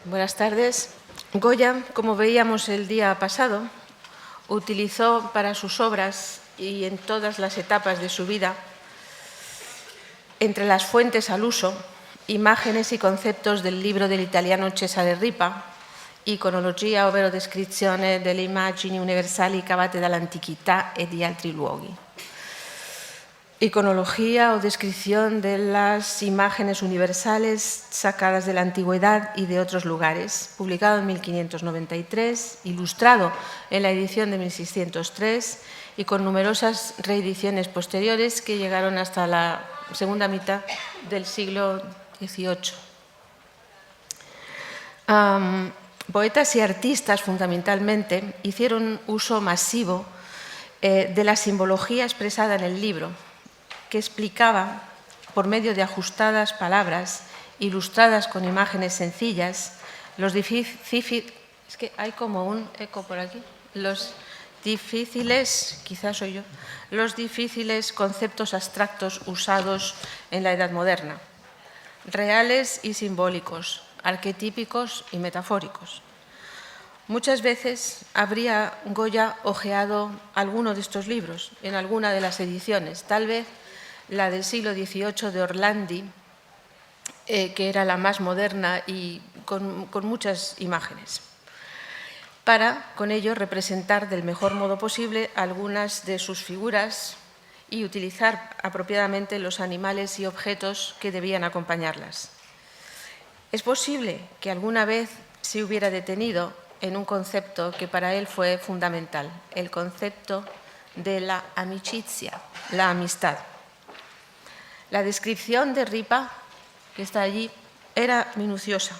Buenas tardes. Goya, como veíamos el día pasado, utilizó para sus obras y en todas las etapas de su vida, entre las fuentes al uso, imágenes y conceptos del libro del italiano Cesare Ripa, Iconologia, ovvero descrizione delle immagini universali cavate dall'antichità e di altri luoghi. Iconología o descripción de las imágenes universales sacadas de la antigüedad y de otros lugares, publicado en 1593, ilustrado en la edición de 1603 y con numerosas reediciones posteriores que llegaron hasta la segunda mitad del siglo XVIII. Poetas y artistas, fundamentalmente, hicieron uso masivo de la simbología expresada en el libro, que explicaba, por medio de ajustadas palabras, ilustradas con imágenes sencillas, los difíciles, es que hay como un eco por aquí, los difíciles, quizás soy yo, los difíciles conceptos abstractos usados en la Edad Moderna, reales y simbólicos, arquetípicos y metafóricos. Muchas veces habría Goya hojeado alguno de estos libros en alguna de las ediciones, tal vez la del siglo XVIII de Orlandi, que era la más moderna y con muchas imágenes, para con ello representar del mejor modo posible algunas de sus figuras y utilizar apropiadamente los animales y objetos que debían acompañarlas. Es posible que alguna vez se hubiera detenido en un concepto que para él fue fundamental, el concepto de la amicizia, la amistad. La descripción de Ripa, que está allí, era minuciosa.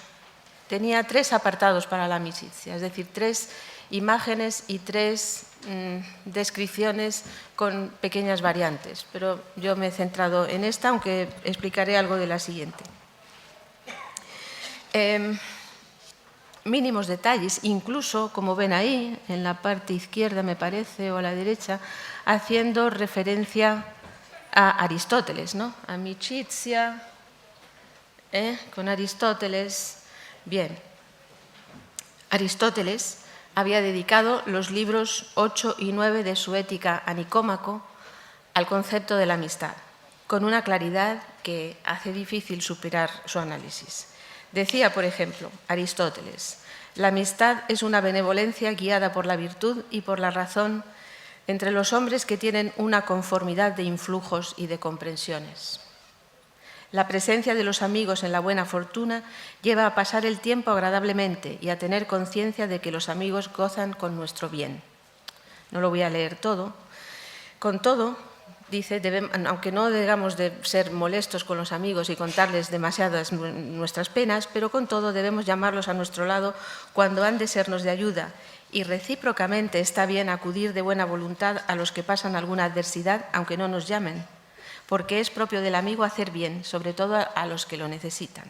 Tenía 3 apartados para la amicizia, es decir, 3 imágenes y 3 descripciones con pequeñas variantes. Pero yo me he centrado en esta, aunque explicaré algo de la siguiente. Mínimos detalles, incluso, como ven ahí, en la parte izquierda, me parece, o a la derecha, haciendo referencia a Aristóteles, ¿no? Amicizia, con Aristóteles. Bien, Aristóteles había dedicado los libros 8 y 9 de su Ética a Nicómaco al concepto de la amistad, con una claridad que hace difícil superar su análisis. Decía, por ejemplo, Aristóteles, la amistad es una benevolencia guiada por la virtud y por la razón entre los hombres que tienen una conformidad de influjos y de comprensiones. La presencia de los amigos en la buena fortuna lleva a pasar el tiempo agradablemente y a tener conciencia de que los amigos gozan con nuestro bien. No lo voy a leer todo. Con todo, dice, aunque no debemos de ser molestos con los amigos y contarles demasiadas nuestras penas, pero con todo debemos llamarlos a nuestro lado cuando han de sernos de ayuda, y recíprocamente está bien acudir de buena voluntad a los que pasan alguna adversidad, aunque no nos llamen, porque es propio del amigo hacer bien, sobre todo a los que lo necesitan.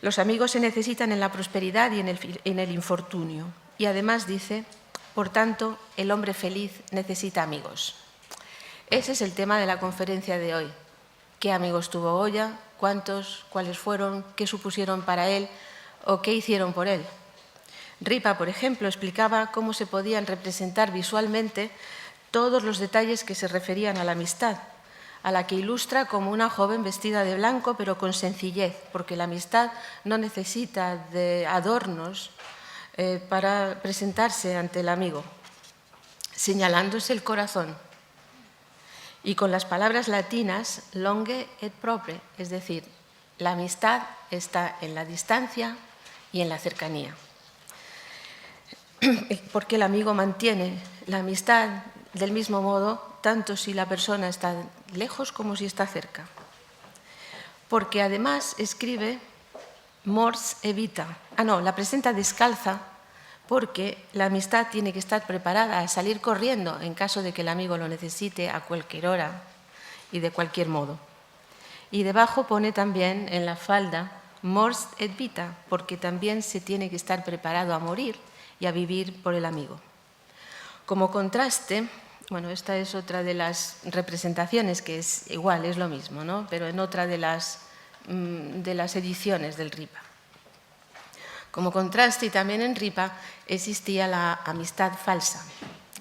Los amigos se necesitan en la prosperidad y en el infortunio, y además dice, por tanto, el hombre feliz necesita amigos. Ese es el tema de la conferencia de hoy. ¿Qué amigos tuvo Goya? ¿Cuántos? ¿Cuáles fueron? ¿Qué supusieron para él? ¿O qué hicieron por él? Ripa, por ejemplo, explicaba cómo se podían representar visualmente todos los detalles que se referían a la amistad, a la que ilustra como una joven vestida de blanco pero con sencillez, porque la amistad no necesita de adornos para presentarse ante el amigo, señalándose el corazón. Y con las palabras latinas, longe et propre, es decir, la amistad está en la distancia y en la cercanía. Porque el amigo mantiene la amistad del mismo modo, tanto si la persona está lejos como si está cerca. Porque además escribe mors et vita. La presenta descalza porque la amistad tiene que estar preparada a salir corriendo en caso de que el amigo lo necesite a cualquier hora y de cualquier modo. Y debajo pone también en la falda mors et vita, porque también se tiene que estar preparado a morir y a vivir por el amigo. Como contraste, esta es otra de las representaciones que es igual, es lo mismo, ¿no? Pero en otra de las ediciones del Ripa. Como contraste, y también en Ripa, existía la amistad falsa.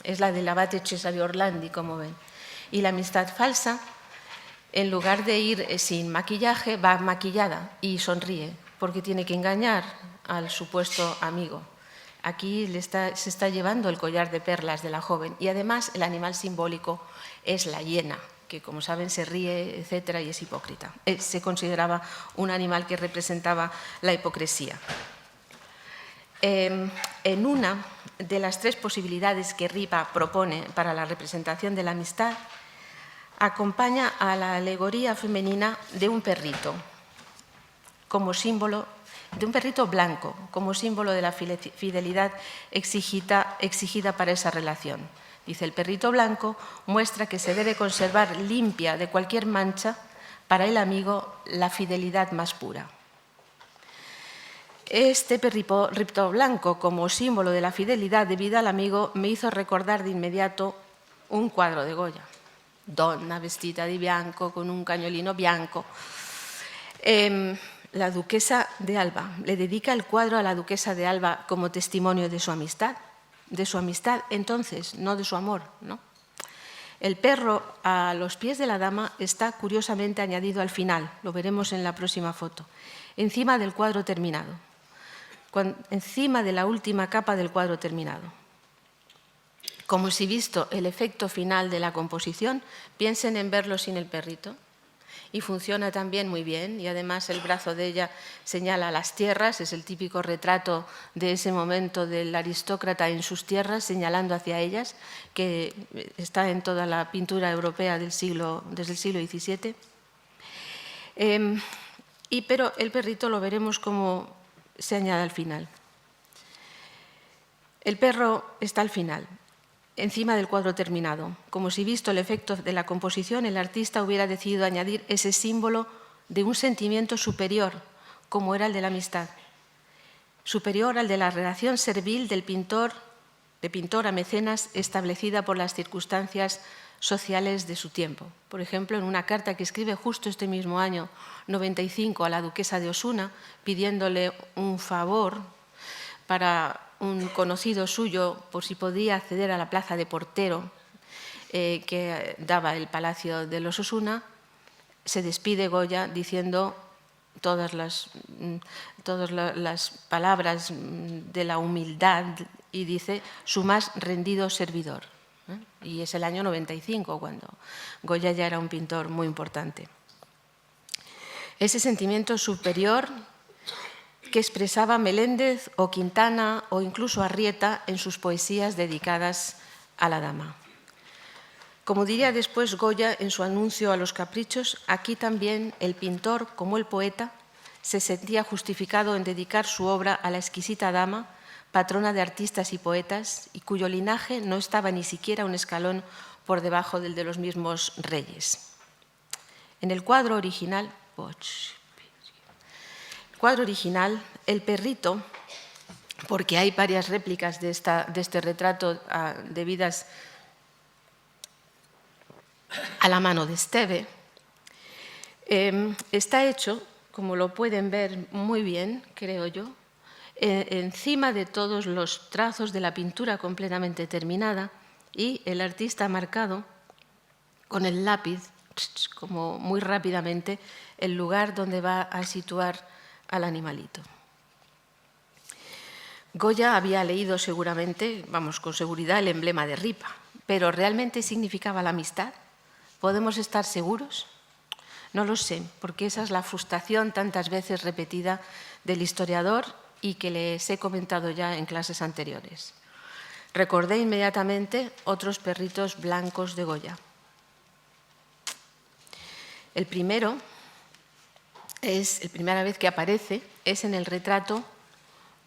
Es la del abate Cesare Orlandi, como ven. Y la amistad falsa, en lugar de ir sin maquillaje, va maquillada y sonríe, porque tiene que engañar al supuesto amigo. Aquí se está llevando el collar de perlas de la joven, y además el animal simbólico es la hiena, que como saben se ríe, etcétera, y es hipócrita. Se consideraba un animal que representaba la hipocresía. En una de las tres posibilidades que Ripa propone para la representación de la amistad, acompaña a la alegoría femenina de un perrito, como símbolo de un perrito blanco, como símbolo de la fidelidad exigida para esa relación. Dice, el perrito blanco muestra que se debe conservar limpia de cualquier mancha para el amigo la fidelidad más pura. Este perrito blanco como símbolo de la fidelidad debida al amigo me hizo recordar de inmediato un cuadro de Goya. Donna vestita di bianco con un cagnolino bianco. La duquesa de Alba le dedica el cuadro a la duquesa de Alba como testimonio de su amistad entonces, no de su amor, ¿no? El perro a los pies de la dama está curiosamente añadido al final, lo veremos en la próxima foto, encima del cuadro terminado, encima de la última capa del cuadro terminado. Como si visto el efecto final de la composición, piensen en verlo sin el perrito. Y funciona también muy bien, y además el brazo de ella señala las tierras, es el típico retrato de ese momento del aristócrata en sus tierras, señalando hacia ellas, que está en toda la pintura europea desde el siglo XVII. Pero el perrito lo veremos como se añade al final. El perro está al final, encima del cuadro terminado, como si visto el efecto de la composición, el artista hubiera decidido añadir ese símbolo de un sentimiento superior, como era el de la amistad, superior al de la relación servil del pintor, de pintor a mecenas, establecida por las circunstancias sociales de su tiempo. Por ejemplo, en una carta que escribe justo este mismo año 95 a la duquesa de Osuna, pidiéndole un favor para un conocido suyo, por si podía acceder a la plaza de portero que daba el palacio de los Osuna, se despide Goya diciendo todas las palabras de la humildad y dice su más rendido servidor. Y es el año 95, cuando Goya ya era un pintor muy importante. Ese sentimiento superior que expresaba Meléndez o Quintana o incluso Arrieta en sus poesías dedicadas a la dama. Como diría después Goya en su anuncio a los caprichos, aquí también el pintor, como el poeta, se sentía justificado en dedicar su obra a la exquisita dama, patrona de artistas y poetas, y cuyo linaje no estaba ni siquiera un escalón por debajo del de los mismos reyes. En el cuadro original, el perrito, porque hay varias réplicas de este retrato debidas a la mano de Esteve, está hecho, como lo pueden ver muy bien, creo yo, encima de todos los trazos de la pintura completamente terminada, y el artista ha marcado con el lápiz, como muy rápidamente, el lugar donde va a situar al animalito. Goya había leído seguramente, con seguridad, el emblema de Ripa, pero ¿realmente significaba la amistad? ¿Podemos estar seguros? No lo sé, porque esa es la frustración tantas veces repetida del historiador y que les he comentado ya en clases anteriores. Recordé inmediatamente otros perritos blancos de Goya. El primero, la primera vez que aparece, es en el retrato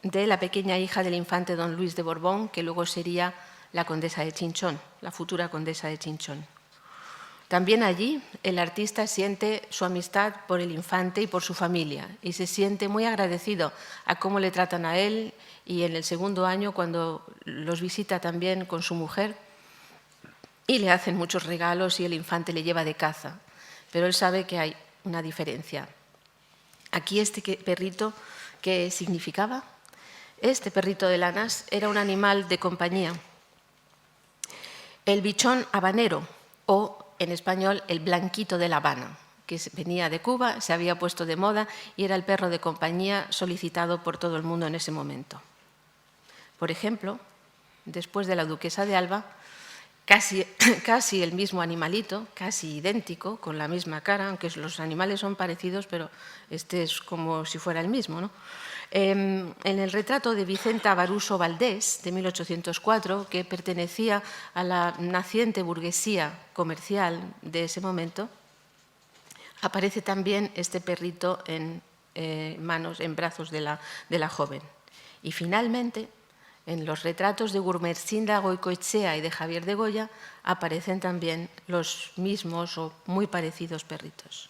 de la pequeña hija del infante don Luis de Borbón, que luego sería la condesa de Chinchón, la futura condesa de Chinchón. También allí el artista siente su amistad por el infante y por su familia, y se siente muy agradecido a cómo le tratan a él, y en el segundo año, cuando los visita también con su mujer, y le hacen muchos regalos y el infante le lleva de caza. Pero él sabe que hay una diferencia. Aquí este perrito, ¿qué significaba? Este perrito de lanas era un animal de compañía. El bichón habanero, o en español el blanquito de La Habana, que venía de Cuba, se había puesto de moda y era el perro de compañía solicitado por todo el mundo en ese momento. Por ejemplo, después de la duquesa de Alba, casi el mismo animalito, casi idéntico, con la misma cara, aunque los animales son parecidos, pero este es como si fuera el mismo, ¿no? En el retrato de Vicenta Baruso Valdés, de 1804, que pertenecía a la naciente burguesía comercial de ese momento, aparece también este perrito en brazos de la joven. Y finalmente, en los retratos de Gumersinda Goicoechea y de Javier de Goya aparecen también los mismos o muy parecidos perritos.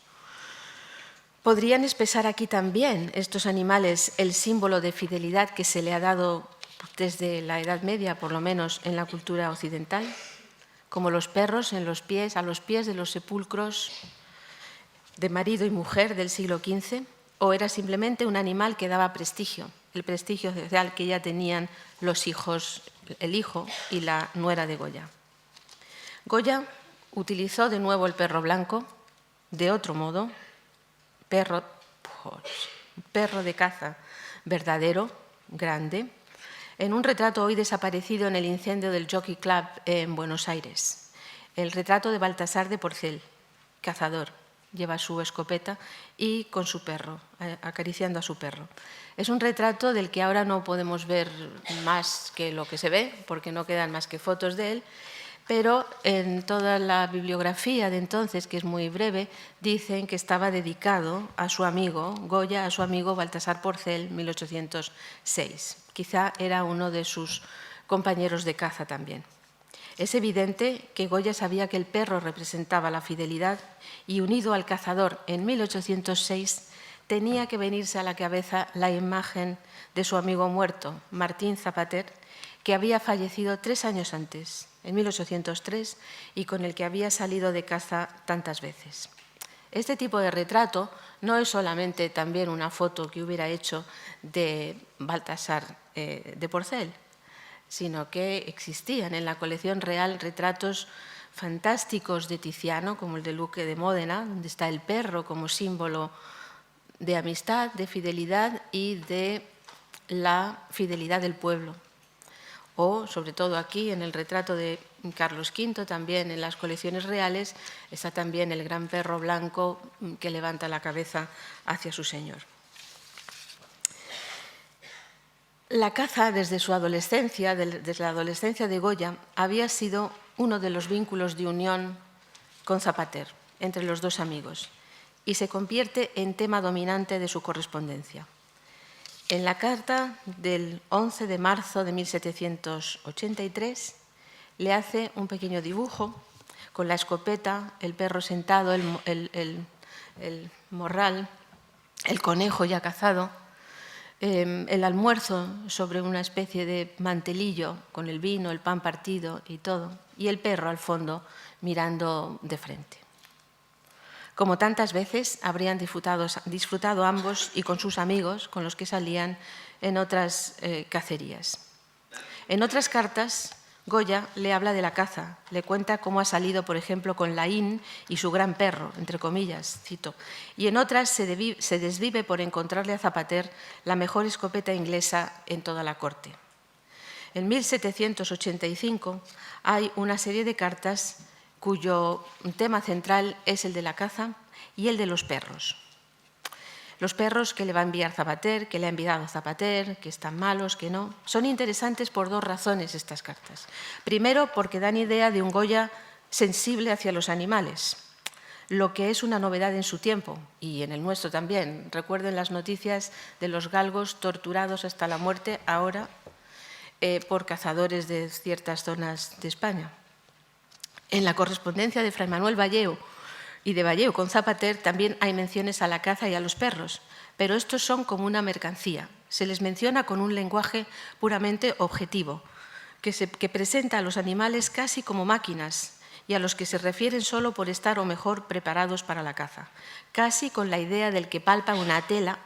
Podrían expresar aquí también estos animales el símbolo de fidelidad que se le ha dado desde la Edad Media, por lo menos en la cultura occidental, como los perros a los pies de los sepulcros de marido y mujer del siglo XV, o era simplemente un animal que daba prestigio, el prestigio social que ya tenían los hijos, el hijo y la nuera de Goya. Goya utilizó de nuevo el perro blanco, de otro modo, perro de caza verdadero, grande, en un retrato hoy desaparecido en el incendio del Jockey Club en Buenos Aires. El retrato de Baltasar de Porcel, cazador, lleva su escopeta y con su perro, acariciando a su perro. Es un retrato del que ahora no podemos ver más que lo que se ve, porque no quedan más que fotos de él, pero en toda la bibliografía de entonces, que es muy breve, dicen que estaba dedicado a su amigo Goya, a su amigo Baltasar Porcel, 1806. Quizá era uno de sus compañeros de caza también. Es evidente que Goya sabía que el perro representaba la fidelidad y, unido al cazador en 1806, tenía que venirse a la cabeza la imagen de su amigo muerto, Martín Zapater, que había fallecido 3 años antes, en 1803, y con el que había salido de caza tantas veces. Este tipo de retrato no es solamente también una foto que hubiera hecho de Baltasar de Porcel, sino que existían en la colección real retratos fantásticos de Tiziano, como el de Luque de Módena, donde está el perro como símbolo de amistad, de fidelidad y de la fidelidad del pueblo. O, sobre todo aquí, en el retrato de Carlos V, también en las colecciones reales, está también el gran perro blanco que levanta la cabeza hacia su señor. La caza desde su adolescencia, desde la adolescencia de Goya, había sido uno de los vínculos de unión con Zapater, entre los dos amigos, y se convierte en tema dominante de su correspondencia. En la carta del 11 de marzo de 1783 le hace un pequeño dibujo con la escopeta, el perro sentado, el morral, el conejo ya cazado, el almuerzo sobre una especie de mantelillo con el vino, el pan partido y todo, y el perro al fondo mirando de frente. Como tantas veces habrían disfrutado ambos y con sus amigos, con los que salían en otras cacerías. En otras cartas, Goya le habla de la caza, le cuenta cómo ha salido, por ejemplo, con Laín y su gran perro, entre comillas, cito, y en otras se desvive por encontrarle a Zapater la mejor escopeta inglesa en toda la corte. En 1785 hay una serie de cartas cuyo tema central es el de la caza y el de los perros. Los perros que le va a enviar Zapater, que le ha enviado Zapater, que están malos, que no. Son interesantes por 2 razones estas cartas. Primero, porque dan idea de un Goya sensible hacia los animales, lo que es una novedad en su tiempo y en el nuestro también. Recuerden las noticias de los galgos torturados hasta la muerte ahora por cazadores de ciertas zonas de España. En la correspondencia de Fray Manuel Valleo y de Valleo con Zapater también hay menciones a la caza y a los perros, pero estos son como una mercancía. Se les menciona con un lenguaje puramente objetivo, que presenta a los animales casi como máquinas y a los que se refieren solo por estar o mejor preparados para la caza, casi con la idea del que palpa una tela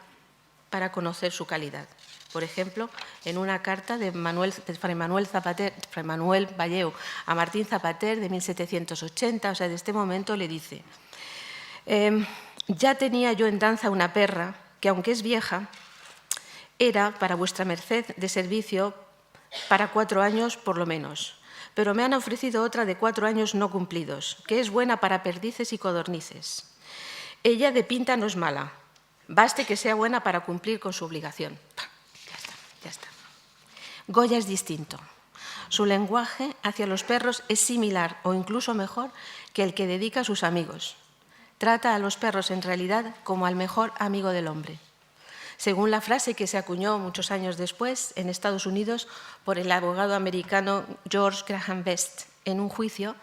para conocer su calidad. Por ejemplo, en una carta de Fray Manuel Valleu a Martín Zapater de 1780, o sea, de este momento le dice: ya tenía yo en danza una perra que, aunque es vieja, era para vuestra merced de servicio para 4 años por lo menos, pero me han ofrecido otra de 4 años no cumplidos, que es buena para perdices y codornices. Ella de pinta no es mala, baste que sea buena para cumplir con su obligación. Ya está. Goya es distinto. Su lenguaje hacia los perros es similar o incluso mejor que el que dedica a sus amigos. Trata a los perros en realidad como al mejor amigo del hombre. Según la frase que se acuñó muchos años después en Estados Unidos por el abogado americano George Graham Best en un juicio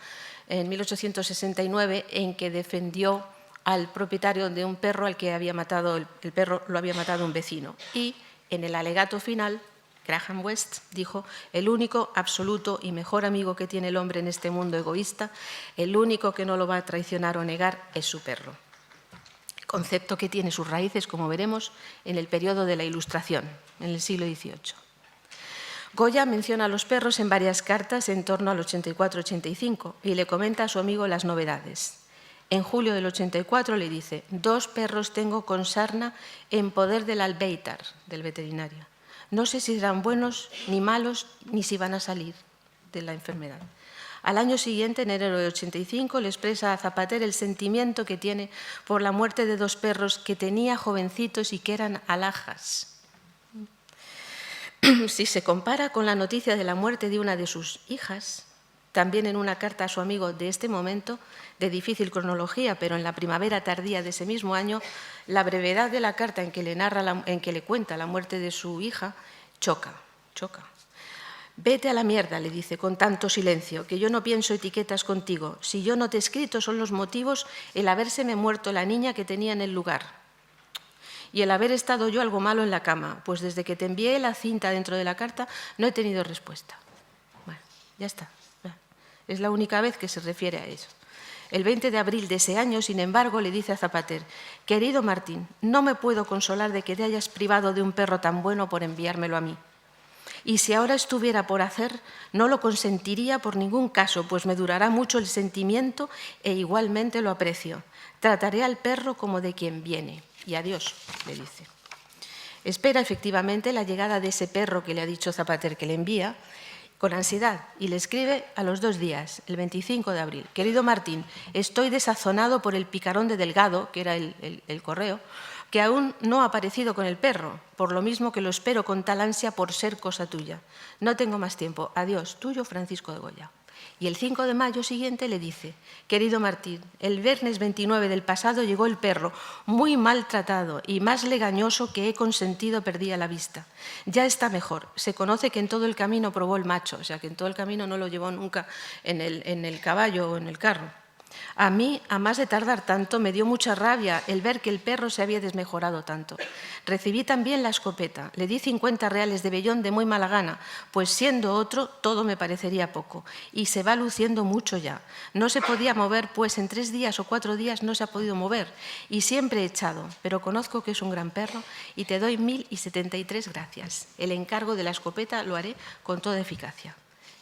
en 1869 en que defendió al propietario de un perro al que había matado, el perro lo había matado un vecino. Y en el alegato final, Graham West dijo: el único, absoluto y mejor amigo que tiene el hombre en este mundo egoísta, el único que no lo va a traicionar o negar, es su perro. Concepto que tiene sus raíces, como veremos, en el periodo de la Ilustración, en el siglo XVIII. Goya menciona a los perros en varias cartas en torno al 84-85 y le comenta a su amigo las novedades. En julio del 84 le dice: 2 perros tengo con sarna en poder del albéitar, del veterinario. No sé si serán buenos ni malos, ni si van a salir de la enfermedad. Al año siguiente, en enero de 85, le expresa a Zapater el sentimiento que tiene por la muerte de 2 perros que tenía jovencitos y que eran alhajas. Si se compara con la noticia de la muerte de una de sus hijas, también en una carta a su amigo de este momento, de difícil cronología, pero en la primavera tardía de ese mismo año, la brevedad de la carta en que le cuenta la muerte de su hija choca. Vete a la mierda, le dice, con tanto silencio, que yo no pienso etiquetas contigo. Si yo no te he escrito son los motivos el habérseme muerto la niña que tenía en el lugar y el haber estado yo algo malo en la cama, pues desde que te envié la cinta dentro de la carta no he tenido respuesta. Bueno, ya está. Es la única vez que se refiere a eso. El 20 de abril de ese año, sin embargo, le dice a Zapater: querido Martín, no me puedo consolar de que te hayas privado de un perro tan bueno por enviármelo a mí. Y si ahora estuviera por hacer, no lo consentiría por ningún caso, pues me durará mucho el sentimiento e igualmente lo aprecio. Trataré al perro como de quien viene. Y adiós, le dice. Espera efectivamente la llegada de ese perro que le ha dicho Zapater que le envía, con ansiedad, y le escribe a los 2 días, el 25 de abril. Querido Martín, estoy desazonado por el picarón de Delgado, que era el correo, que aún no ha aparecido con el perro, por lo mismo que lo espero con tal ansia por ser cosa tuya. No tengo más tiempo. Adiós, tuyo Francisco de Goya. Y el 5 de mayo siguiente le dice: querido Martín, el viernes 29 del pasado llegó el perro, muy maltratado y más legañoso que he consentido perdía la vista. Ya está mejor. Se conoce que en todo el camino probó el macho, o sea, que en todo el camino no lo llevó nunca en el caballo o en el carro. A mí, a más de tardar tanto, me dio mucha rabia el ver que el perro se había desmejorado tanto. Recibí también la escopeta. Le di 50 reales de vellón de muy mala gana, pues siendo otro, todo me parecería poco. Y se va luciendo mucho ya. No se podía mover, pues en 3 días o 4 días no se ha podido mover. Y siempre he echado, pero conozco que es un gran perro y te doy 1073 gracias. El encargo de la escopeta lo haré con toda eficacia.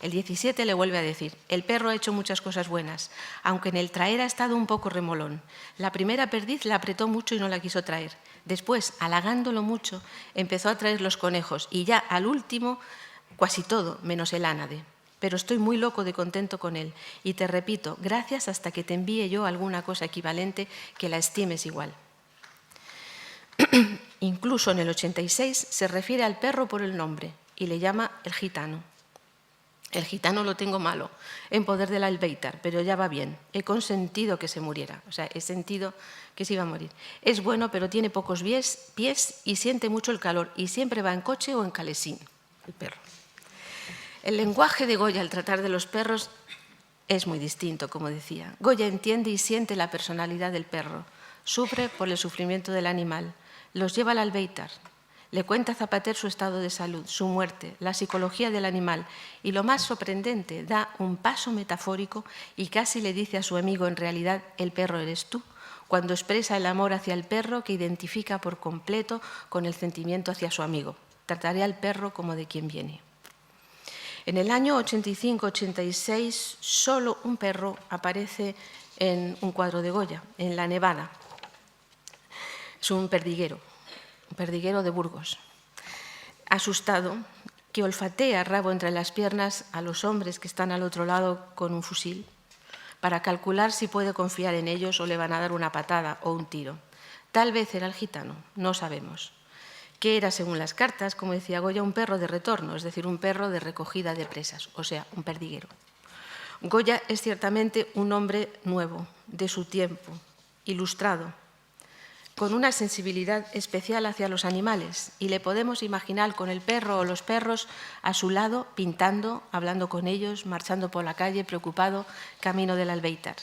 El 17 le vuelve a decir: el perro ha hecho muchas cosas buenas, aunque en el traer ha estado un poco remolón. La primera perdiz la apretó mucho y no la quiso traer. Después, halagándolo mucho, empezó a traer los conejos y ya al último casi todo, menos el ánade. Pero estoy muy loco de contento con él y te repito, gracias hasta que te envíe yo alguna cosa equivalente que la estimes igual. Incluso en el 86 se refiere al perro por el nombre y le llama el gitano. El gitano lo tengo malo, en poder del albéitar, pero ya va bien. He consentido que se muriera, o sea, he sentido que se iba a morir. Es bueno, pero tiene pocos pies y siente mucho el calor y siempre va en coche o en calesín, el perro. El lenguaje de Goya al tratar de los perros es muy distinto, como decía. Goya entiende y siente la personalidad del perro, sufre por el sufrimiento del animal, los lleva al albéitar. Le cuenta a Zapater su estado de salud, su muerte, la psicología del animal y, lo más sorprendente, da un paso metafórico y casi le dice a su amigo: en realidad el perro eres tú, cuando expresa el amor hacia el perro que identifica por completo con el sentimiento hacia su amigo. trataré al perro como de quien viene. En el año 85-86, solo un perro aparece en un cuadro de Goya, en La Nevada. Es un perdiguero de Burgos, asustado, que olfatea rabo entre las piernas a los hombres que están al otro lado con un fusil, para calcular si puede confiar en ellos o le van a dar una patada o un tiro. Tal vez era el gitano, no sabemos. Que era, según las cartas, como decía Goya, un perro de retorno, es decir, un perro de recogida de presas, o sea, un perdiguero. Goya es ciertamente un hombre nuevo, de su tiempo, ilustrado, con una sensibilidad especial hacia los animales, y le podemos imaginar con el perro o los perros a su lado, pintando, hablando con ellos, marchando por la calle, preocupado, camino del Albéitar.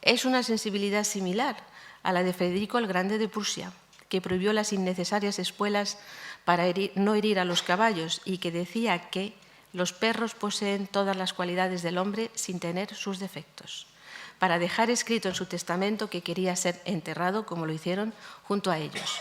Es una sensibilidad similar a la de Federico el Grande de Prusia, que prohibió las innecesarias espuelas para no herir a los caballos y que decía que los perros poseen todas las cualidades del hombre sin tener sus defectos, para dejar escrito en su testamento que quería ser enterrado, como lo hicieron, junto a ellos.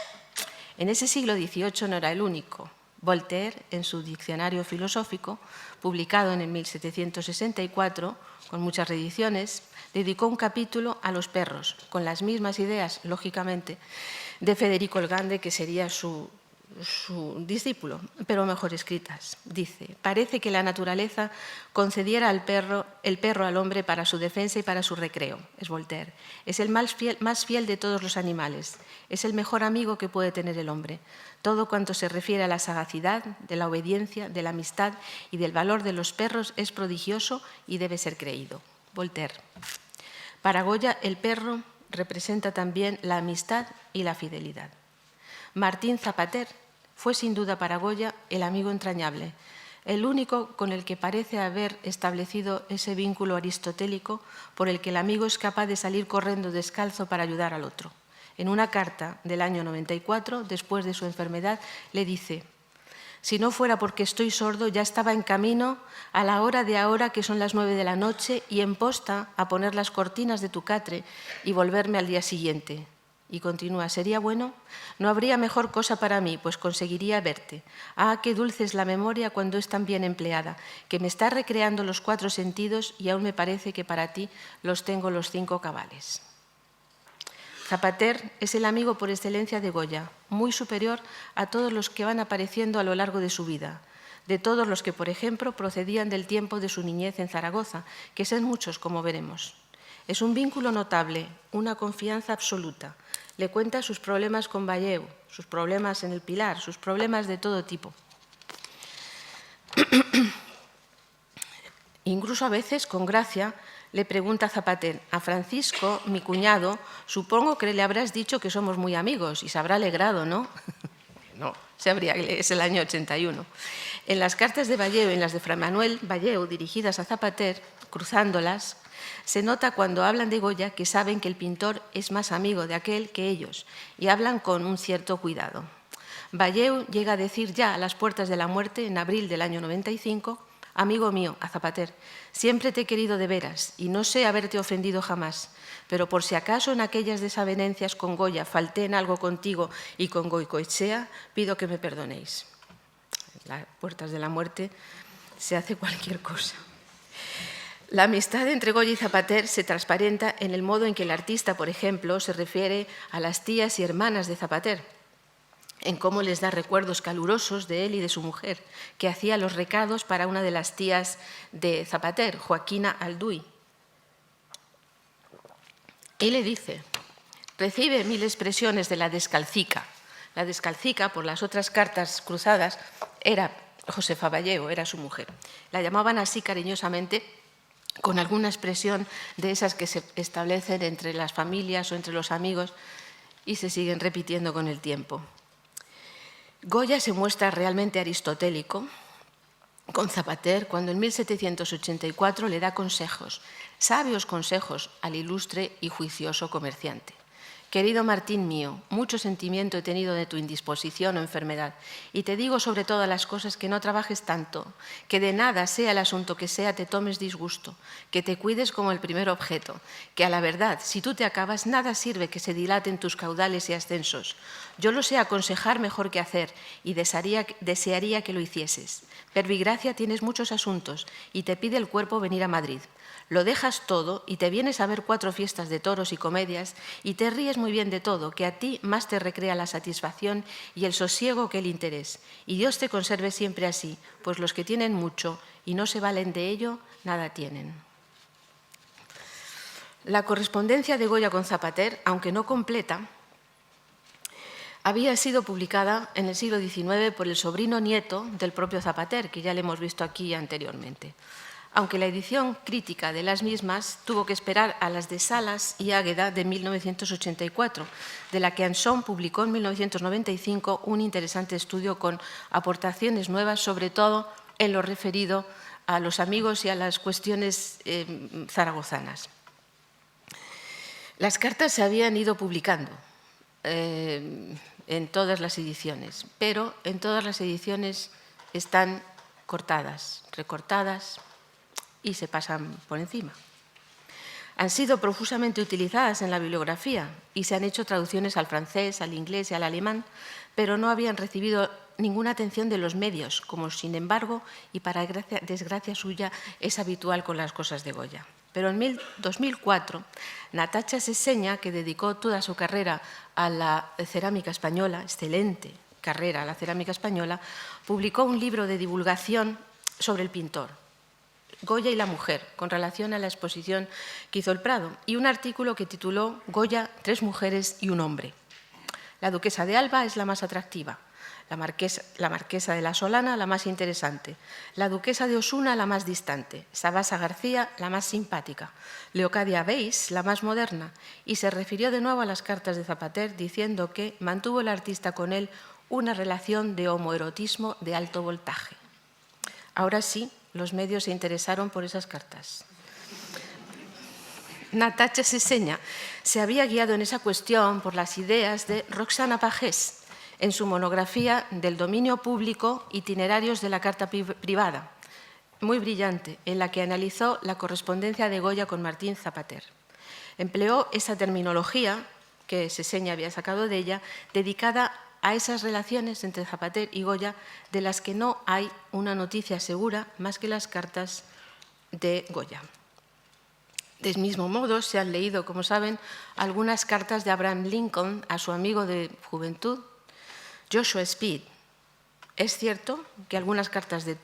En ese siglo XVIII no era el único. Voltaire, en su Diccionario Filosófico, publicado en el 1764, con muchas reediciones, dedicó un capítulo a los perros, con las mismas ideas, lógicamente, de Federico el Grande, que sería su discípulo, pero mejor escritas. Dice: parece que la naturaleza concediera el perro al hombre para su defensa y para su recreo. Es Voltaire. Es el más fiel de todos los animales. Es el mejor amigo que puede tener el hombre. Todo cuanto se refiere a la sagacidad, de la obediencia, de la amistad y del valor de los perros es prodigioso y debe ser creído. Voltaire. Para Goya, el perro representa también la amistad y la fidelidad. Martín Zapater fue sin duda para Goya el amigo entrañable, el único con el que parece haber establecido ese vínculo aristotélico por el que el amigo es capaz de salir corriendo descalzo para ayudar al otro. En una carta del año 94, después de su enfermedad, le dice: si no fuera porque estoy sordo, ya estaba en camino a la hora de ahora, que son las 9 de la noche, y en posta a poner las cortinas de tu catre y volverme al día siguiente. Y continúa: ¿sería bueno? No habría mejor cosa para mí, pues conseguiría verte. Ah, qué dulce es la memoria cuando es tan bien empleada, que me está recreando los 4 sentidos y aún me parece que para ti los tengo los 5 cabales. Zapater es el amigo por excelencia de Goya, muy superior a todos los que van apareciendo a lo largo de su vida, de todos los que, por ejemplo, procedían del tiempo de su niñez en Zaragoza, que son muchos, como veremos. Es un vínculo notable, una confianza absoluta. Le cuenta sus problemas con Valleu, sus problemas en el Pilar, sus problemas de todo tipo. Incluso a veces, con gracia, le pregunta a Zapater: a Francisco, mi cuñado, supongo que le habrás dicho que somos muy amigos y se habrá alegrado, ¿no? No, es el año 81. En las cartas de Valleu y en las de Fray Manuel Valleu, dirigidas a Zapater, cruzándolas, se nota cuando hablan de Goya que saben que el pintor es más amigo de aquel que ellos y hablan con un cierto cuidado. Valleu llega a decir ya a las puertas de la muerte, en abril del año 95, amigo mío, a Zapater, siempre te he querido de veras y no sé haberte ofendido jamás, pero por si acaso en aquellas desavenencias con Goya falté en algo contigo y con Goicoechea, pido que me perdonéis. En las puertas de la muerte se hace cualquier cosa. La amistad entre Goya y Zapater se transparenta en el modo en que el artista, por ejemplo, se refiere a las tías y hermanas de Zapater, en cómo les da recuerdos calurosos de él y de su mujer, que hacía los recados para una de las tías de Zapater, Joaquina Alduy. Y le dice: recibe 1000 expresiones de la descalcica. La descalcica, por las otras cartas cruzadas, era Josefa Valleu, era su mujer. La llamaban así cariñosamente, con alguna expresión de esas que se establecen entre las familias o entre los amigos y se siguen repitiendo con el tiempo. Goya se muestra realmente aristotélico con Zapater cuando en 1784 le da consejos, sabios consejos, al ilustre y juicioso comerciante, Querido Martín mío, mucho sentimiento he tenido de tu indisposición o enfermedad, y te digo sobre todas las cosas que no trabajes tanto, que de nada, sea el asunto que sea, te tomes disgusto, que te cuides como el primer objeto, que a la verdad, si tú te acabas, nada sirve que se dilaten tus caudales y ascensos. Yo lo sé aconsejar mejor que hacer, y desearía que lo hicieses. Verbigracia tienes muchos asuntos, y te pide el cuerpo venir a Madrid. Lo dejas todo y te vienes a ver 4 fiestas de toros y comedias y te ríes muy bien de todo, que a ti más te recrea la satisfacción y el sosiego que el interés. Y Dios te conserve siempre así, pues los que tienen mucho y no se valen de ello, nada tienen. La correspondencia de Goya con Zapater, aunque no completa, había sido publicada en el siglo XIX por el sobrino nieto del propio Zapater, que ya le hemos visto aquí anteriormente, aunque la edición crítica de las mismas tuvo que esperar a las de Salas y Águeda de 1984, de la que Anson publicó en 1995 un interesante estudio con aportaciones nuevas, sobre todo en lo referido a los amigos y a las cuestiones zaragozanas. Las cartas se habían ido publicando en todas las ediciones, pero en todas las ediciones están cortadas, recortadas, y se pasan por encima. Han sido profusamente utilizadas en la bibliografía y se han hecho traducciones al francés, al inglés y al alemán, pero no habían recibido ninguna atención de los medios, como sin embargo, y para desgracia suya, es habitual con las cosas de Goya. Pero en 2004, Natacha Seseña, que dedicó toda su carrera a la cerámica española, excelente carrera a la cerámica española, publicó un libro de divulgación sobre el pintor, Goya y la mujer, con relación a la exposición que hizo el Prado, y un artículo que tituló Goya, 3 mujeres y un hombre. La duquesa de Alba es la más atractiva, la marquesa de la Solana la más interesante, la duquesa de Osuna la más distante, Sabasa García la más simpática, Leocadia Weiss la más moderna, y se refirió de nuevo a las cartas de Zapater diciendo que mantuvo el artista con él una relación de homoerotismo de alto voltaje. Ahora sí, los medios se interesaron por esas cartas. Natacha Seseña se había guiado en esa cuestión por las ideas de Roxana Pagés en su monografía del dominio público, itinerarios de la carta privada, muy brillante, en la que analizó la correspondencia de Goya con Martín Zapater. Empleó esa terminología que Seseña había sacado de ella, dedicada a esas relaciones entre Zapater y Goya, de las que no hay una noticia segura más que las cartas de Goya. Del mismo modo, se han leído, como saben, algunas cartas de Abraham Lincoln a su amigo de juventud, Joshua Speed. Es cierto que algunas cartas de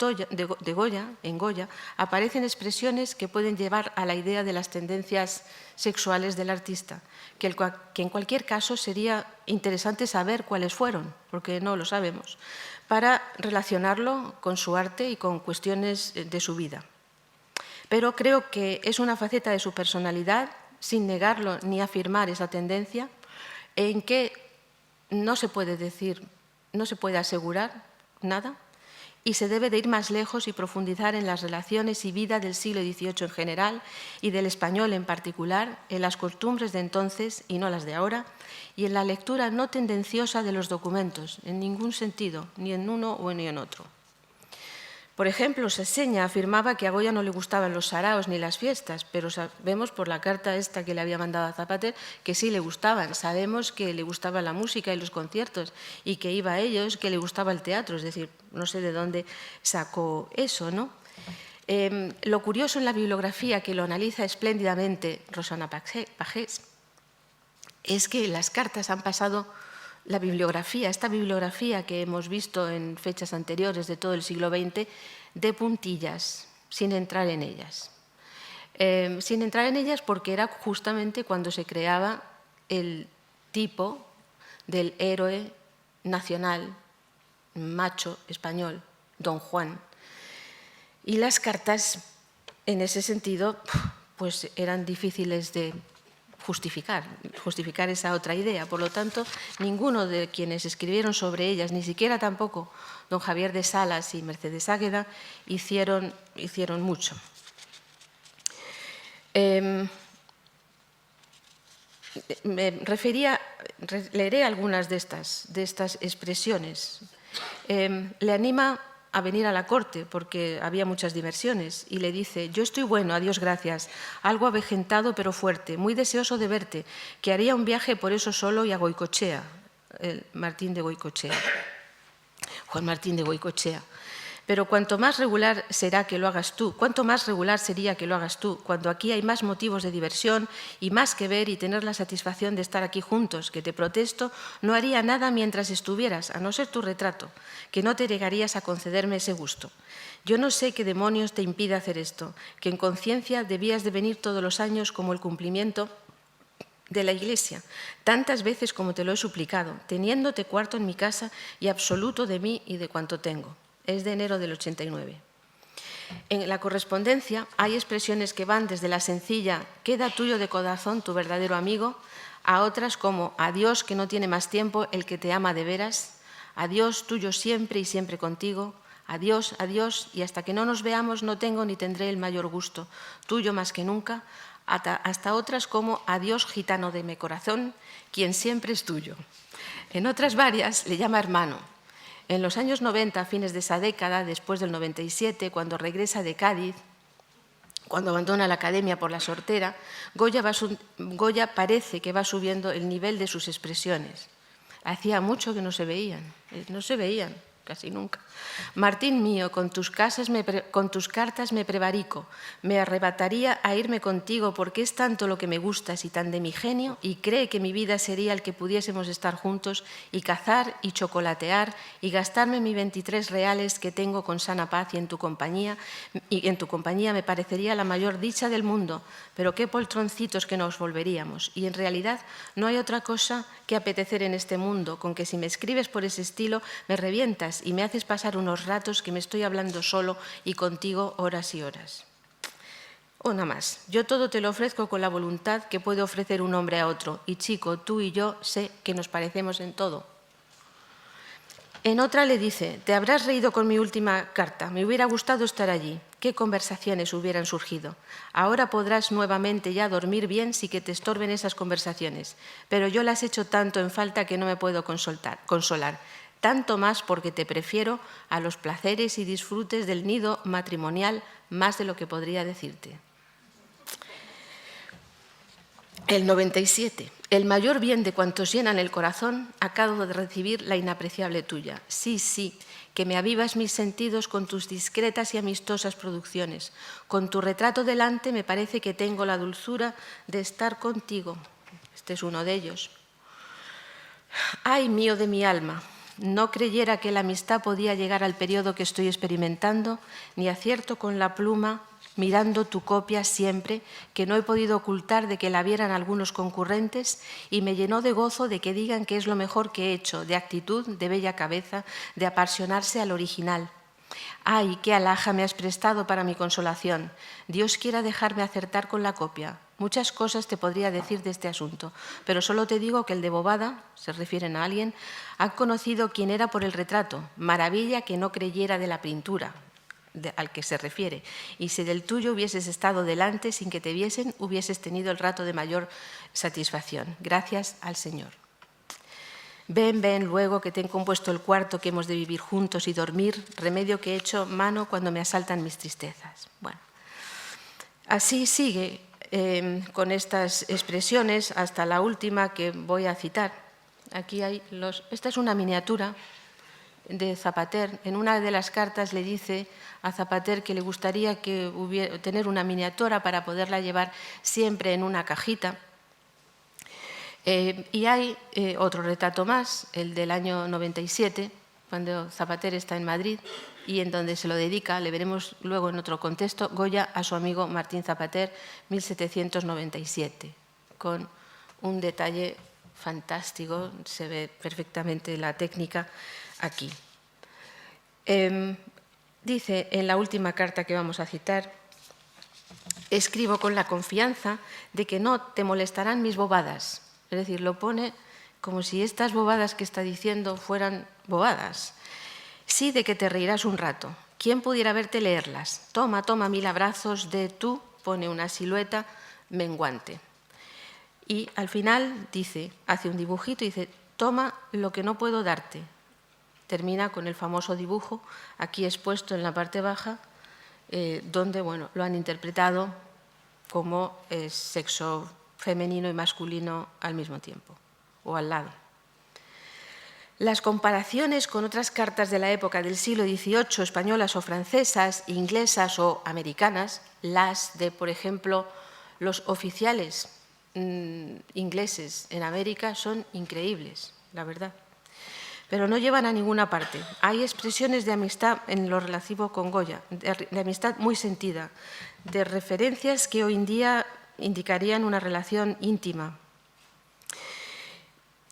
Goya aparecen expresiones que pueden llevar a la idea de las tendencias sexuales del artista, que en cualquier caso sería interesante saber cuáles fueron, porque no lo sabemos, para relacionarlo con su arte y con cuestiones de su vida. Pero creo que es una faceta de su personalidad, sin negarlo ni afirmar esa tendencia, en que no se puede decir, no se puede asegurar nada, y se debe de ir más lejos y profundizar en las relaciones y vida del siglo XVIII en general y del español en particular, en las costumbres de entonces y no las de ahora, y en la lectura no tendenciosa de los documentos, en ningún sentido, ni en uno o ni en otro. Por ejemplo, Seseña afirmaba que a Goya no le gustaban los saraos ni las fiestas, pero sabemos por la carta esta que le había mandado a Zapater que sí le gustaban. Sabemos que le gustaba la música y los conciertos y que iba a ellos, que le gustaba el teatro. Es decir, no sé de dónde sacó eso, ¿no? Lo curioso en la bibliografía, que lo analiza espléndidamente Roxana Pagés, es que las cartas han pasado la bibliografía, esta bibliografía que hemos visto en fechas anteriores de todo el siglo XX, de puntillas, sin entrar en ellas. Sin entrar en ellas porque era justamente cuando se creaba el tipo del héroe nacional, macho, español, Don Juan. Y las cartas, en ese sentido, pues eran difíciles de justificar esa otra idea. Por lo tanto, ninguno de quienes escribieron sobre ellas, ni siquiera tampoco don Javier de Salas y Mercedes Águeda, hicieron mucho. leeré algunas de estas expresiones. Le anima a venir a la corte porque había muchas diversiones y le dice: yo estoy bueno, a Dios gracias, algo avejentado pero fuerte, muy deseoso de verte, que haría un viaje por eso solo y a Goicoechea, Martín de Goicoechea, Juan Martín de Goicoechea. Pero cuanto más regular será que lo hagas tú, cuanto más regular sería que lo hagas tú, cuando aquí hay más motivos de diversión y más que ver y tener la satisfacción de estar aquí juntos, que te protesto, no haría nada mientras estuvieras, a no ser tu retrato, que no te negarías a concederme ese gusto. Yo no sé qué demonios te impide hacer esto, que en conciencia debías de venir todos los años como el cumplimiento de la Iglesia, tantas veces como te lo he suplicado, teniéndote cuarto en mi casa y absoluto de mí y de cuanto tengo. Es de enero del 89. En la correspondencia hay expresiones que van desde la sencilla «queda tuyo de corazón tu verdadero amigo» a otras como «adiós que no tiene más tiempo el que te ama de veras», «adiós tuyo siempre y siempre contigo», «adiós, adiós y hasta que no nos veamos no tengo ni tendré el mayor gusto, tuyo más que nunca», hasta otras como «adiós gitano de mi corazón, quien siempre es tuyo». En otras varias le llama hermano. En los años 90, a fines de esa década, después del 97, cuando regresa de Cádiz, cuando abandona la academia por la sortera, Goya parece que va subiendo el nivel de sus expresiones. Hacía mucho que no se veían casi nunca. Martín mío, con tus cartas me prevarico, me arrebataría a irme contigo porque es tanto lo que me gustas y tan de mi genio y cree que mi vida sería el que pudiésemos estar juntos y cazar y chocolatear y gastarme mis 23 reales que tengo con sana paz y en tu compañía me parecería la mayor dicha del mundo, pero qué poltroncitos que nos volveríamos y en realidad no hay otra cosa que apetecer en este mundo, con que si me escribes por ese estilo me revientas y me haces pasar unos ratos que me estoy hablando solo y contigo horas y horas. Una más. Yo todo te lo ofrezco con la voluntad que puede ofrecer un hombre a otro. Y chico, tú y yo sé que nos parecemos en todo. En otra le dice: te habrás reído con mi última carta. Me hubiera gustado estar allí. ¿Qué conversaciones hubieran surgido? Ahora podrás nuevamente ya dormir bien sin que te estorben esas conversaciones. Pero yo las echo tanto en falta que no me puedo consolar. Tanto más porque te prefiero a los placeres y disfrutes del nido matrimonial más de lo que podría decirte. El 97. El mayor bien de cuantos llenan el corazón, acabo de recibir la inapreciable tuya. Sí, sí, que me avivas mis sentidos con tus discretas y amistosas producciones. Con tu retrato delante me parece que tengo la dulzura de estar contigo. Este es uno de ellos. Ay, mío de mi alma, no creyera que la amistad podía llegar al periodo que estoy experimentando, ni acierto con la pluma, mirando tu copia siempre, que no he podido ocultar de que la vieran algunos concurrentes, y me llenó de gozo de que digan que es lo mejor que he hecho, de actitud, de bella cabeza, de apasionarse al original. Ay, qué alhaja me has prestado para mi consolación. Dios quiera dejarme acertar con la copia. Muchas cosas te podría decir de este asunto, pero solo te digo que el de Bobada, se refieren a alguien, ha conocido quién era por el retrato, maravilla que no creyera de la pintura, al que se refiere, y si del tuyo hubieses estado delante sin que te viesen, hubieses tenido el rato de mayor satisfacción. Gracias al Señor. Ven, ven, luego que te he compuesto el cuarto que hemos de vivir juntos y dormir, remedio que he hecho mano cuando me asaltan mis tristezas. Bueno, así sigue con estas expresiones hasta la última que voy a citar. Aquí hay esta es una miniatura de Zapater. En una de las cartas le dice a Zapater que le gustaría tener una miniatura para poderla llevar siempre en una cajita. Y hay otro retrato más, el del año 97, cuando Zapater está en Madrid y en donde se lo dedica, le veremos luego en otro contexto, Goya a su amigo Martín Zapater, 1797, con un detalle fantástico, se ve perfectamente la técnica aquí. Dice en la última carta que vamos a citar: escribo con la confianza de que no te molestarán mis bobadas. Es decir, lo pone como si estas bobadas que está diciendo fueran bobadas. Sí, de que te reirás un rato. ¿Quién pudiera verte leerlas? Toma, toma 1000 abrazos de tú, pone una silueta menguante. Y al final dice, hace un dibujito y dice, toma lo que no puedo darte. Termina con el famoso dibujo, aquí expuesto en la parte baja, donde bueno, lo han interpretado como sexo femenino y masculino al mismo tiempo, o al lado. Las comparaciones con otras cartas de la época del siglo XVIII, españolas o francesas, inglesas o americanas, las de, por ejemplo, los oficiales ingleses en América, son increíbles, la verdad. Pero no llevan a ninguna parte. Hay expresiones de amistad en lo relativo con Goya, de amistad muy sentida, de referencias que hoy en día indicarían una relación íntima.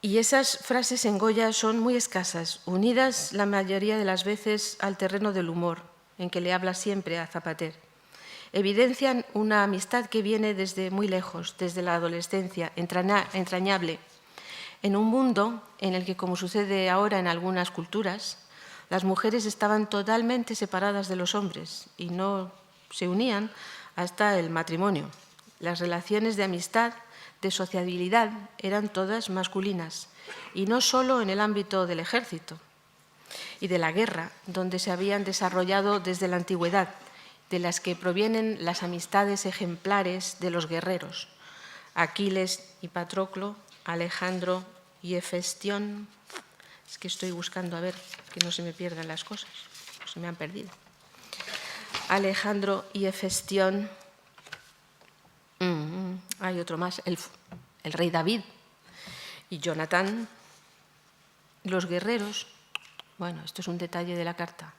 Y esas frases en Goya son muy escasas, unidas la mayoría de las veces al terreno del humor, en que le habla siempre a Zapater. Evidencian una amistad que viene desde muy lejos, desde la adolescencia, entrañable, en un mundo en el que, como sucede ahora en algunas culturas, las mujeres estaban totalmente separadas de los hombres y no se unían hasta el matrimonio. Las relaciones de amistad, de sociabilidad, eran todas masculinas, y no solo en el ámbito del ejército y de la guerra, donde se habían desarrollado desde la antigüedad, de las que provienen las amistades ejemplares de los guerreros, Aquiles y Patroclo, Alejandro y Hefestión. Es que estoy buscando a ver que no se me pierdan las cosas, se me han perdido. Alejandro y Hefestión. Hay otro más, el rey David y Jonatán. Los guerreros, bueno, esto es un detalle de la carta.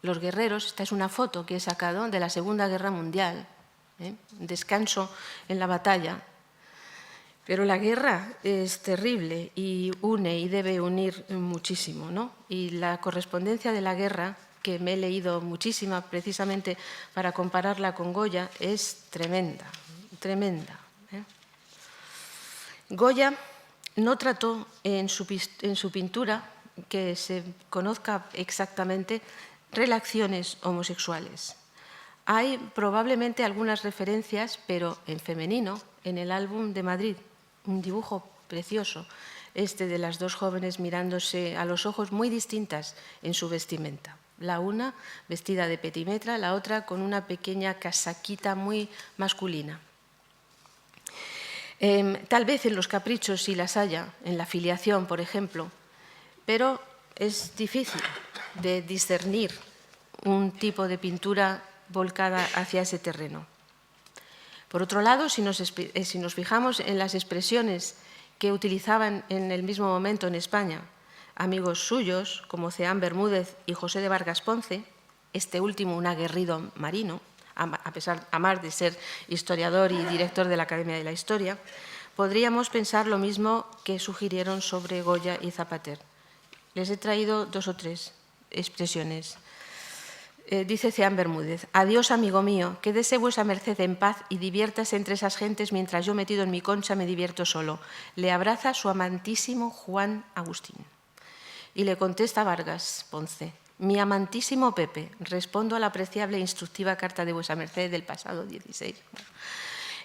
Los guerreros, esta es una foto que he sacado de la Segunda Guerra Mundial, descanso en la batalla. Pero la guerra es terrible y une y debe unir muchísimo, ¿no? Y la correspondencia de la guerra, que me he leído muchísima precisamente para compararla con Goya, es tremenda, tremenda. Goya no trató en su pintura, que se conozca exactamente, relaciones homosexuales. Hay probablemente algunas referencias, pero en femenino, en el álbum de Madrid, un dibujo precioso, este de las dos jóvenes mirándose a los ojos, muy distintas en su vestimenta. La una vestida de petimetra, la otra con una pequeña casaquita muy masculina. Tal vez en los caprichos sí las haya, en la filiación, por ejemplo, pero es difícil de discernir un tipo de pintura volcada hacia ese terreno. Por otro lado, si nos fijamos en las expresiones que utilizaban en el mismo momento en España amigos suyos como Ceán Bermúdez y José de Vargas Ponce, este último un aguerrido marino, a más de ser historiador y director de la Academia de la Historia, podríamos pensar lo mismo que sugirieron sobre Goya y Zapater. Les he traído 2 o 3 expresiones. Dice Ceán Bermúdez: adiós, amigo mío, quédese vuesa merced en paz y diviértase entre esas gentes mientras yo metido en mi concha me divierto solo. Le abraza su amantísimo Juan Agustín. Y le contesta Vargas Ponce: mi amantísimo Pepe, respondo a la apreciable e instructiva carta de vuesa merced del pasado 16.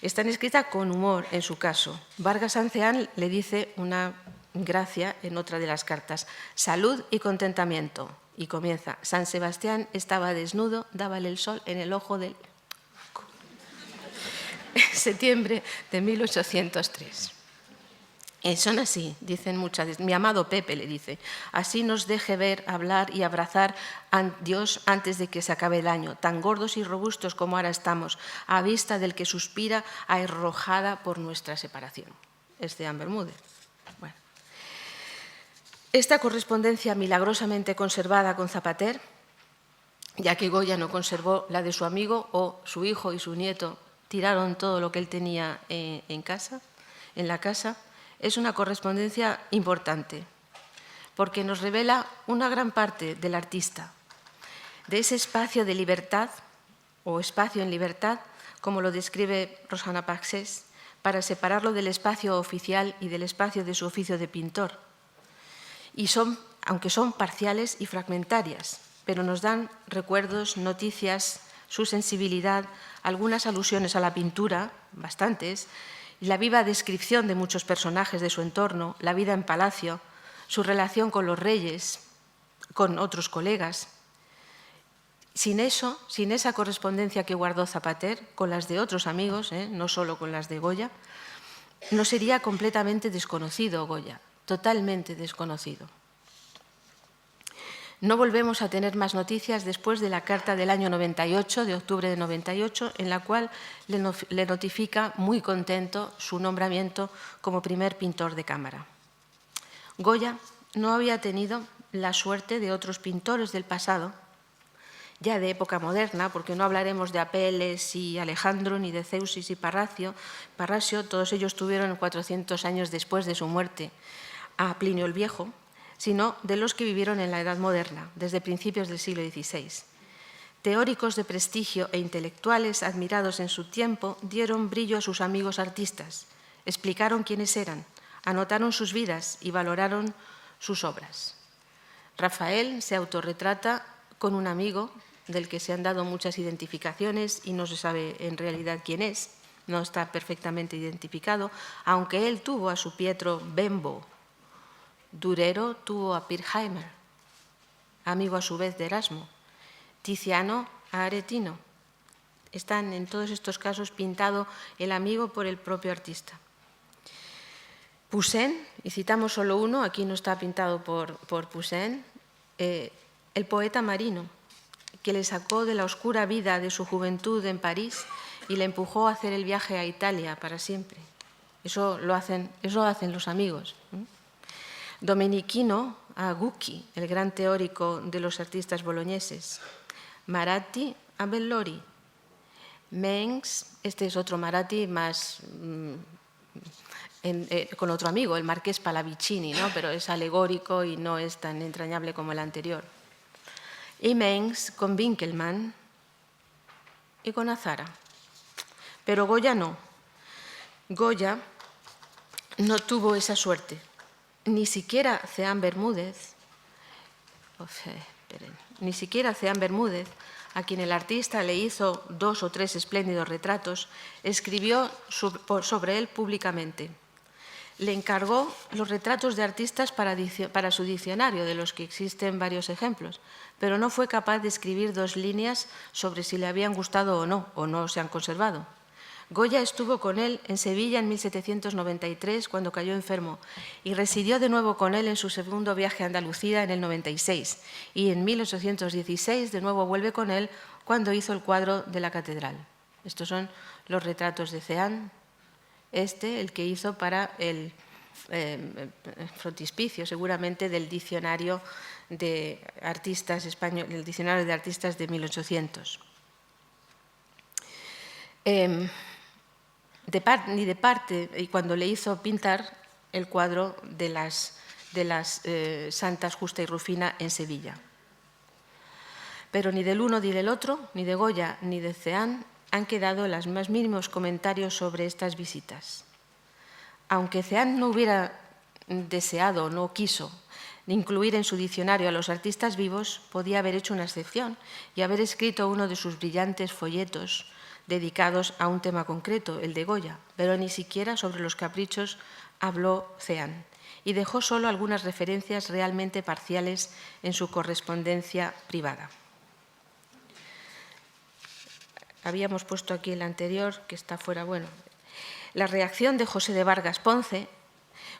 Están escritas con humor en su caso. Vargas Anceán le dice una gracia en otra de las cartas: salud y contentamiento. Y comienza: San Sebastián estaba desnudo, dábale el sol en el ojo del septiembre de 1803. Son así, dicen muchas veces. Mi amado Pepe le dice: así nos deje ver, hablar y abrazar a Dios antes de que se acabe el año, tan gordos y robustos como ahora estamos, a vista del que suspira arrojada por nuestra separación. Es Ceán Bermúdez. Bueno. Esta correspondencia milagrosamente conservada con Zapater, ya que Goya no conservó la de su amigo, o su hijo y su nieto tiraron todo lo que él tenía en la casa, es una correspondencia importante, porque nos revela una gran parte del artista, de ese espacio de libertad, o espacio en libertad, como lo describe Rosana Paxés, para separarlo del espacio oficial y del espacio de su oficio de pintor. Y aunque son parciales y fragmentarias, pero nos dan recuerdos, noticias, su sensibilidad, algunas alusiones a la pintura, bastantes, y la viva descripción de muchos personajes de su entorno, la vida en palacio, su relación con los reyes, con otros colegas. Sin eso, sin esa correspondencia que guardó Zapater con las de otros amigos, no solo con las de Goya, no sería completamente desconocido Goya, totalmente desconocido. No volvemos a tener más noticias después de la carta del año 98, de octubre de 98, en la cual le notifica muy contento su nombramiento como primer pintor de cámara. Goya no había tenido la suerte de otros pintores del pasado, ya de época moderna, porque no hablaremos de Apeles y Alejandro, ni de Zeusis y Parrasio, todos ellos tuvieron 400 años después de su muerte a Plinio el Viejo, sino de los que vivieron en la Edad Moderna, desde principios del siglo XVI. Teóricos de prestigio e intelectuales admirados en su tiempo dieron brillo a sus amigos artistas, explicaron quiénes eran, anotaron sus vidas y valoraron sus obras. Rafael se autorretrata con un amigo del que se han dado muchas identificaciones y no se sabe en realidad quién es, no está perfectamente identificado, aunque él tuvo a su Pietro Bembo. Durero tuvo a Pirkheimer, amigo a su vez de Erasmo. Tiziano a Aretino. Están en todos estos casos pintado el amigo por el propio artista. Poussin, y citamos solo uno, aquí no está pintado por Poussin, el poeta marino, que le sacó de la oscura vida de su juventud en París y le empujó a hacer el viaje a Italia para siempre. Eso lo hacen los amigos. Domenichino a Gucci, el gran teórico de los artistas bologneses. Maratti a Bellori. Mengs, este es otro Maratti más con otro amigo, el marqués Pallavicini, ¿no? Pero es alegórico y no es tan entrañable como el anterior. Y Mengs con Winkelmann y con Azara. Pero Goya no. Goya no tuvo esa suerte. Ni siquiera Ceán Bermúdez, a quien el artista le hizo 2 o 3 espléndidos retratos, escribió sobre él públicamente. Le encargó los retratos de artistas para su diccionario, de los que existen varios ejemplos, pero no fue capaz de escribir 2 líneas sobre si le habían gustado o no se han conservado. Goya estuvo con él en Sevilla en 1793, cuando cayó enfermo, y residió de nuevo con él en su segundo viaje a Andalucía en el 96, y en 1816 de nuevo vuelve con él cuando hizo el cuadro de la catedral. Estos son los retratos de Ceán, el que hizo para el frontispicio, seguramente, del diccionario de artistas españoles, el diccionario de artistas de 1800. Ni de parte, y cuando le hizo pintar el cuadro de las Santas Justa y Rufina en Sevilla. Pero ni del uno ni del otro, ni de Goya ni de Ceán, han quedado los más mínimos comentarios sobre estas visitas. Aunque Ceán no hubiera deseado, no quiso, incluir en su diccionario a los artistas vivos, podía haber hecho una excepción y haber escrito uno de sus brillantes folletos dedicados a un tema concreto, el de Goya, pero ni siquiera sobre los caprichos habló Ceán y dejó solo algunas referencias realmente parciales en su correspondencia privada. Habíamos puesto aquí el anterior, que está fuera, bueno. La reacción de José de Vargas Ponce,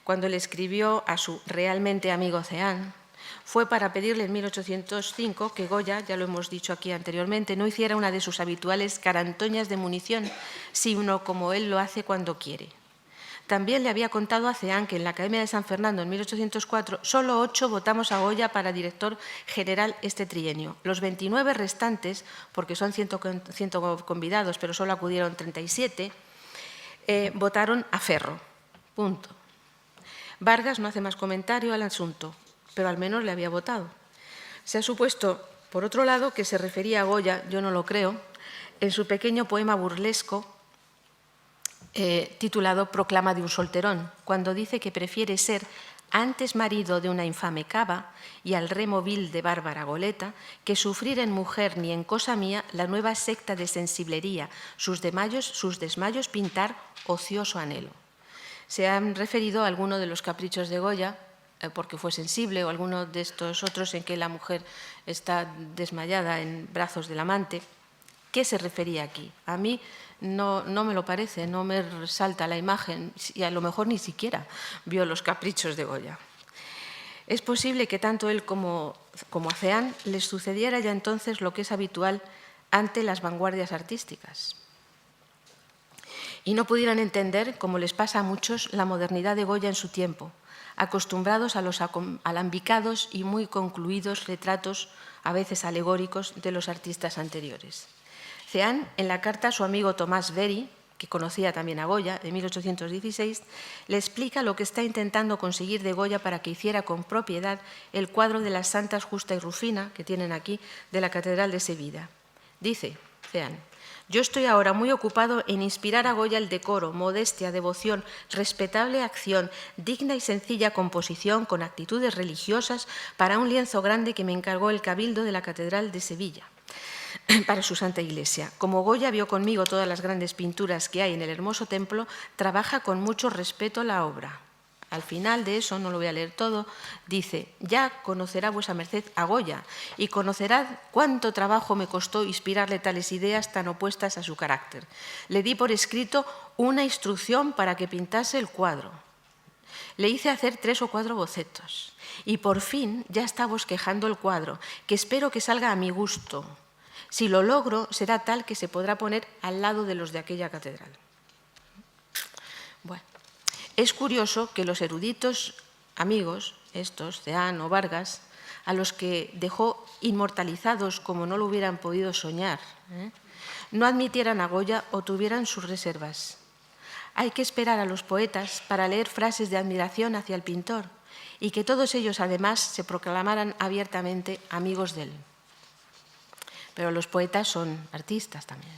cuando le escribió a su realmente amigo Ceán, fue para pedirle en 1805 que Goya, ya lo hemos dicho aquí anteriormente, no hiciera una de sus habituales carantoñas de munición, sino como él lo hace cuando quiere. También le había contado a Ceán que en la Academia de San Fernando en 1804 solo 8 votamos a Goya para director general este trienio. Los 29 restantes, porque son 100 convidados, pero solo acudieron 37, votaron a Ferro. Punto. Vargas no hace más comentario al asunto, pero al menos le había votado. Se ha supuesto, por otro lado, que se refería a Goya, yo no lo creo, en su pequeño poema burlesco titulado Proclama de un solterón, cuando dice que prefiere ser antes marido de una infame cava y al remo vil de bárbara goleta, que sufrir en mujer ni en cosa mía la nueva secta de sensiblería, sus desmayos pintar ocioso anhelo. Se han referido a alguno de los caprichos de Goya, porque fue sensible, o alguno de estos otros en que la mujer está desmayada en brazos del amante. ¿Qué se refería aquí? A mí no me lo parece, no me resalta la imagen y a lo mejor ni siquiera vio los caprichos de Goya. Es posible que tanto él como a Ceán les sucediera ya entonces lo que es habitual ante las vanguardias artísticas y no pudieran entender, como les pasa a muchos, la modernidad de Goya en su tiempo, acostumbrados a los alambicados y muy concluidos retratos, a veces alegóricos, de los artistas anteriores. Ceán, en la carta a su amigo Tomás Very, que conocía también a Goya, de 1816, le explica lo que está intentando conseguir de Goya para que hiciera con propiedad el cuadro de las Santas Justa y Rufina, que tienen aquí, de la Catedral de Sevilla. Dice Ceán: yo estoy ahora muy ocupado en inspirar a Goya el decoro, modestia, devoción, respetable acción, digna y sencilla composición con actitudes religiosas para un lienzo grande que me encargó el Cabildo de la Catedral de Sevilla para su Santa Iglesia. Como Goya vio conmigo todas las grandes pinturas que hay en el hermoso templo, trabaja con mucho respeto la obra. Al final de eso, no lo voy a leer todo, dice: ya conocerá vuesa merced a Goya y conocerá cuánto trabajo me costó inspirarle tales ideas tan opuestas a su carácter. Le di por escrito una instrucción para que pintase el cuadro. Le hice hacer 3 o 4 bocetos y por fin ya está bosquejando el cuadro, que espero que salga a mi gusto. Si lo logro, será tal que se podrá poner al lado de los de aquella catedral. Bueno, es curioso que los eruditos amigos, estos, Ceán o Vargas, a los que dejó inmortalizados como no lo hubieran podido soñar, no admitieran a Goya o tuvieran sus reservas. Hay que esperar a los poetas para leer frases de admiración hacia el pintor y que todos ellos además se proclamaran abiertamente amigos de él. Pero los poetas son artistas también.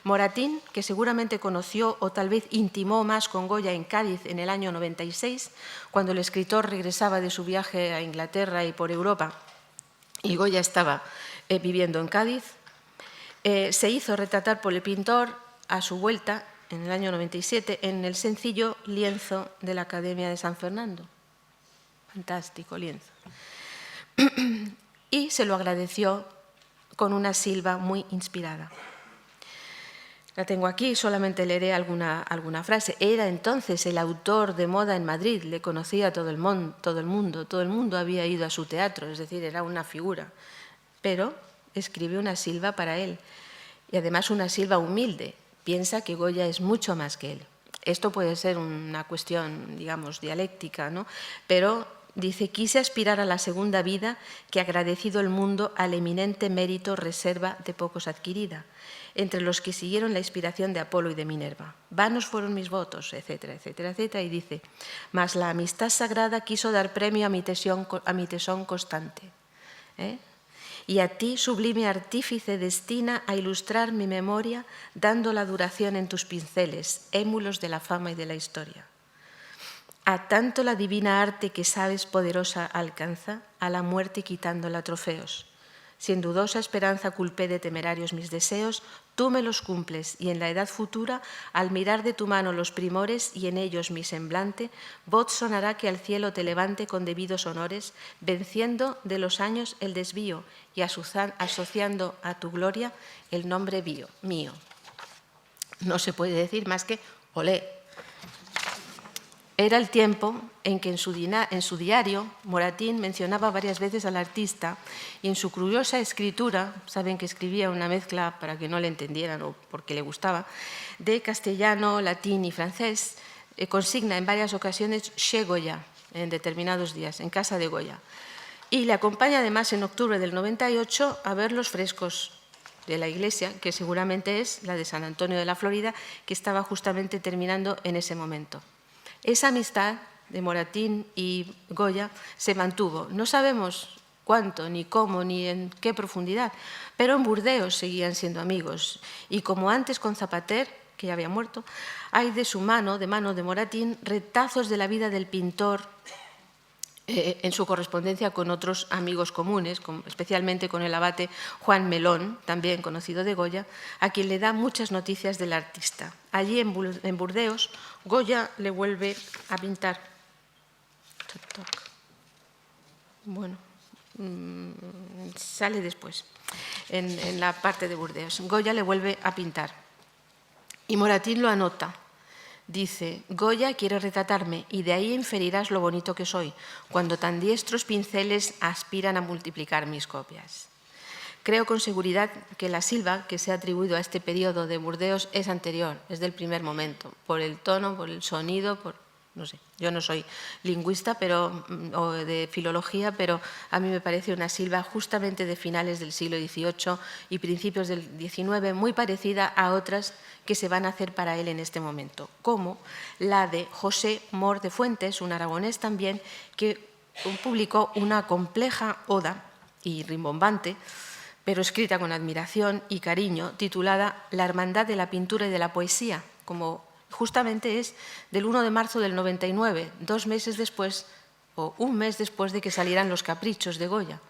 Moratín, que seguramente conoció o tal vez intimó más con Goya en Cádiz en el año 96, cuando el escritor regresaba de su viaje a Inglaterra y por Europa, y Goya estaba viviendo en Cádiz, se hizo retratar por el pintor a su vuelta, en el año 97, en el sencillo lienzo de la Academia de San Fernando. Fantástico lienzo. Y se lo agradeció con una silva muy inspirada. La tengo aquí, solamente leeré alguna frase. Era entonces el autor de moda en Madrid, le conocía todo el mundo había ido a su teatro, es decir, era una figura. Pero escribió una silva para él, y además una silva humilde. Piensa que Goya es mucho más que él. Esto puede ser una cuestión, digamos, dialéctica, ¿no? Pero dice: quise aspirar a la segunda vida que agradecido el mundo al eminente mérito reserva de pocos adquirida, entre los que siguieron la inspiración de Apolo y de Minerva. Vanos fueron mis votos, etcétera, etcétera, etcétera. Y dice: mas la amistad sagrada quiso dar premio a mi tesón constante. Y a ti, sublime artífice, destina a ilustrar mi memoria, dando la duración en tus pinceles, émulos de la fama y de la historia. A tanto la divina arte que sabes poderosa alcanza, a la muerte quitándola trofeos. Si en dudosa esperanza culpé de temerarios mis deseos, tú me los cumples, y en la edad futura, al mirar de tu mano los primores y en ellos mi semblante, voz sonará que al cielo te levante con debidos honores, venciendo de los años el desvío y asociando a tu gloria el nombre mío. No se puede decir más que olé. Era el tiempo en que en su diario Moratín mencionaba varias veces al artista y en su curiosa escritura, saben que escribía una mezcla para que no le entendieran o porque le gustaba, de castellano, latín y francés, consigna en varias ocasiones chez Goya, en determinados días, en casa de Goya. Y le acompaña además en octubre del 98 a ver los frescos de la iglesia, que seguramente es la de San Antonio de la Florida, que estaba justamente terminando en ese momento. Esa amistad de Moratín y Goya se mantuvo. No sabemos cuánto, ni cómo, ni en qué profundidad, pero en Burdeos seguían siendo amigos. Y como antes con Zapater, que ya había muerto, hay de su mano, de Moratín, retazos de la vida del pintor en su correspondencia con otros amigos comunes, especialmente con el abate Juan Melón, también conocido de Goya, a quien le da muchas noticias del artista. Allí en Burdeos, Goya le vuelve a pintar. Bueno, sale después, en la parte de Burdeos. Goya le vuelve a pintar. Y Moratín lo anota. Dice, Goya quiere retratarme y de ahí inferirás lo bonito que soy, cuando tan diestros pinceles aspiran a multiplicar mis copias. Creo con seguridad que la silva que se ha atribuido a este periodo de Burdeos es anterior, es del primer momento, por el tono, por el sonido, no sé, yo no soy lingüista o de filología, pero a mí me parece una silva justamente de finales del siglo XVIII y principios del XIX, muy parecida a otras que se van a hacer para él en este momento, como la de José Mor de Fuentes, un aragonés también, que publicó una compleja oda y rimbombante, pero escrita con admiración y cariño, titulada La hermandad de la pintura y de la poesía, como justamente es del 1 de marzo del 99, 2 meses después o un mes después de que salieran Los caprichos de Goya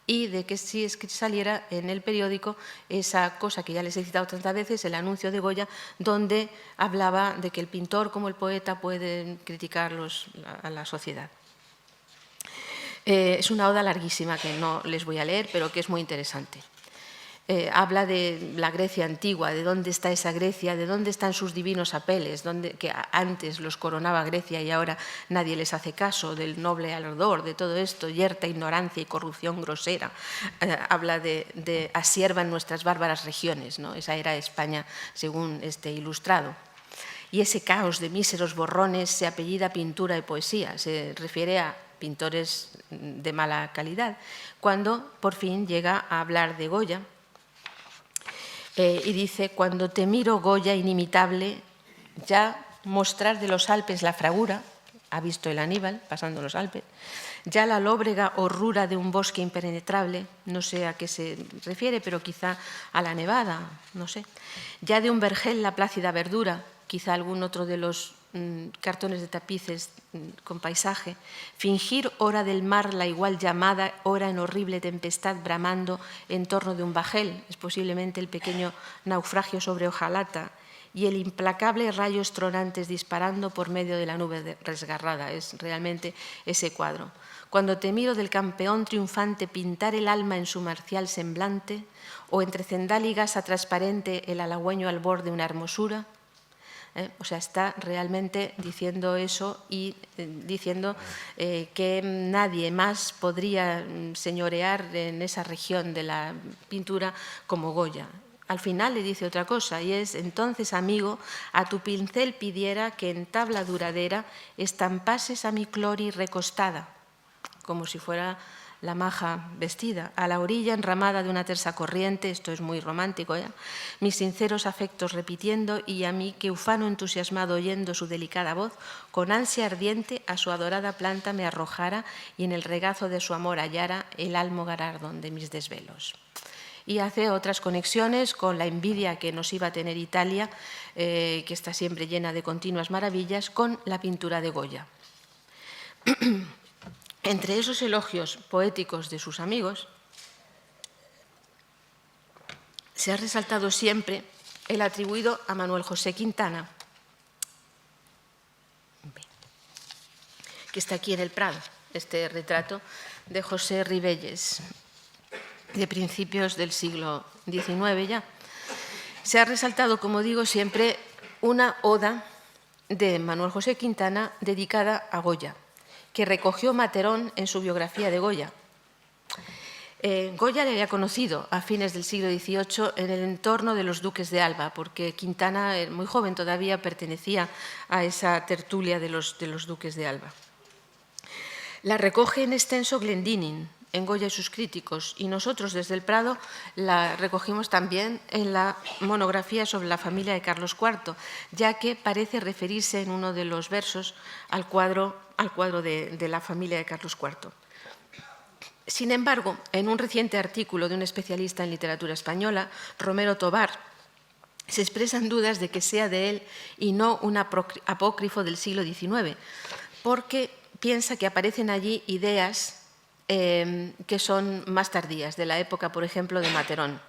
y de que sí es que saliera en el periódico esa cosa que ya les he citado tantas veces, el anuncio de Goya, donde hablaba de que el pintor como el poeta pueden criticar a la sociedad. Es una oda larguísima que no les voy a leer, pero que es muy interesante. Habla de la Grecia antigua, de dónde está esa Grecia, de dónde están sus divinos apeles, que antes los coronaba Grecia y ahora nadie les hace caso, del noble ardor, de todo esto, yerta ignorancia y corrupción grosera. Habla de asierva en nuestras bárbaras regiones, ¿no? Esa era España según este ilustrado. Y ese caos de míseros borrones se apellida pintura y poesía, se refiere a pintores de mala calidad, cuando por fin llega a hablar de Goya. Y dice, cuando te miro, Goya, inimitable, ya mostrar de los Alpes la fragura, ha visto el Aníbal pasando los Alpes, ya la lóbrega horrura de un bosque impenetrable, no sé a qué se refiere, pero quizá a la nevada, no sé, ya de un vergel la plácida verdura, quizá algún otro de los cartones de tapices con paisaje, fingir hora del mar la igual llamada, hora en horrible tempestad bramando en torno de un bajel, es posiblemente el pequeño naufragio sobre hojalata, y el implacable rayos tronantes disparando por medio de la nube resgarrada, es realmente ese cuadro. Cuando te miro del campeón triunfante pintar el alma en su marcial semblante, o entre cendal y gasa transparente el halagüeño albor de una hermosura, o sea, está realmente diciendo eso y diciendo que nadie más podría señorear en esa región de la pintura como Goya. Al final le dice otra cosa y es, entonces, amigo, a tu pincel pidiera que en tabla duradera estampases a mi Clori recostada, como si fuera la maja vestida, a la orilla enramada de una tersa corriente, esto es muy romántico, mis sinceros afectos repitiendo y a mí que ufano entusiasmado oyendo su delicada voz, con ansia ardiente a su adorada planta me arrojara y en el regazo de su amor hallara el almo galardón de mis desvelos. Y hace otras conexiones con la envidia que nos iba a tener Italia, que está siempre llena de continuas maravillas, con la pintura de Goya. Entre esos elogios poéticos de sus amigos, se ha resaltado siempre el atribuido a Manuel José Quintana, que está aquí en el Prado, este retrato de José Ribelles, de principios del siglo XIX ya. Se ha resaltado, como digo, siempre una oda de Manuel José Quintana dedicada a Goya, que recogió Materón en su biografía de Goya. Goya le había conocido a fines del siglo XVIII en el entorno de los duques de Alba, porque Quintana, muy joven todavía, pertenecía a esa tertulia de los duques de Alba. La recoge en extenso Glendinning, en Goya y sus críticos, y nosotros desde el Prado la recogimos también en la monografía sobre la familia de Carlos IV, ya que parece referirse en uno de los versos al cuadro de la familia de Carlos IV. Sin embargo, en un reciente artículo de un especialista en literatura española, Romero Tobar, se expresan dudas de que sea de él y no un apócrifo del siglo XIX, porque piensa que aparecen allí ideas que son más tardías, de la época, por ejemplo, de Materón,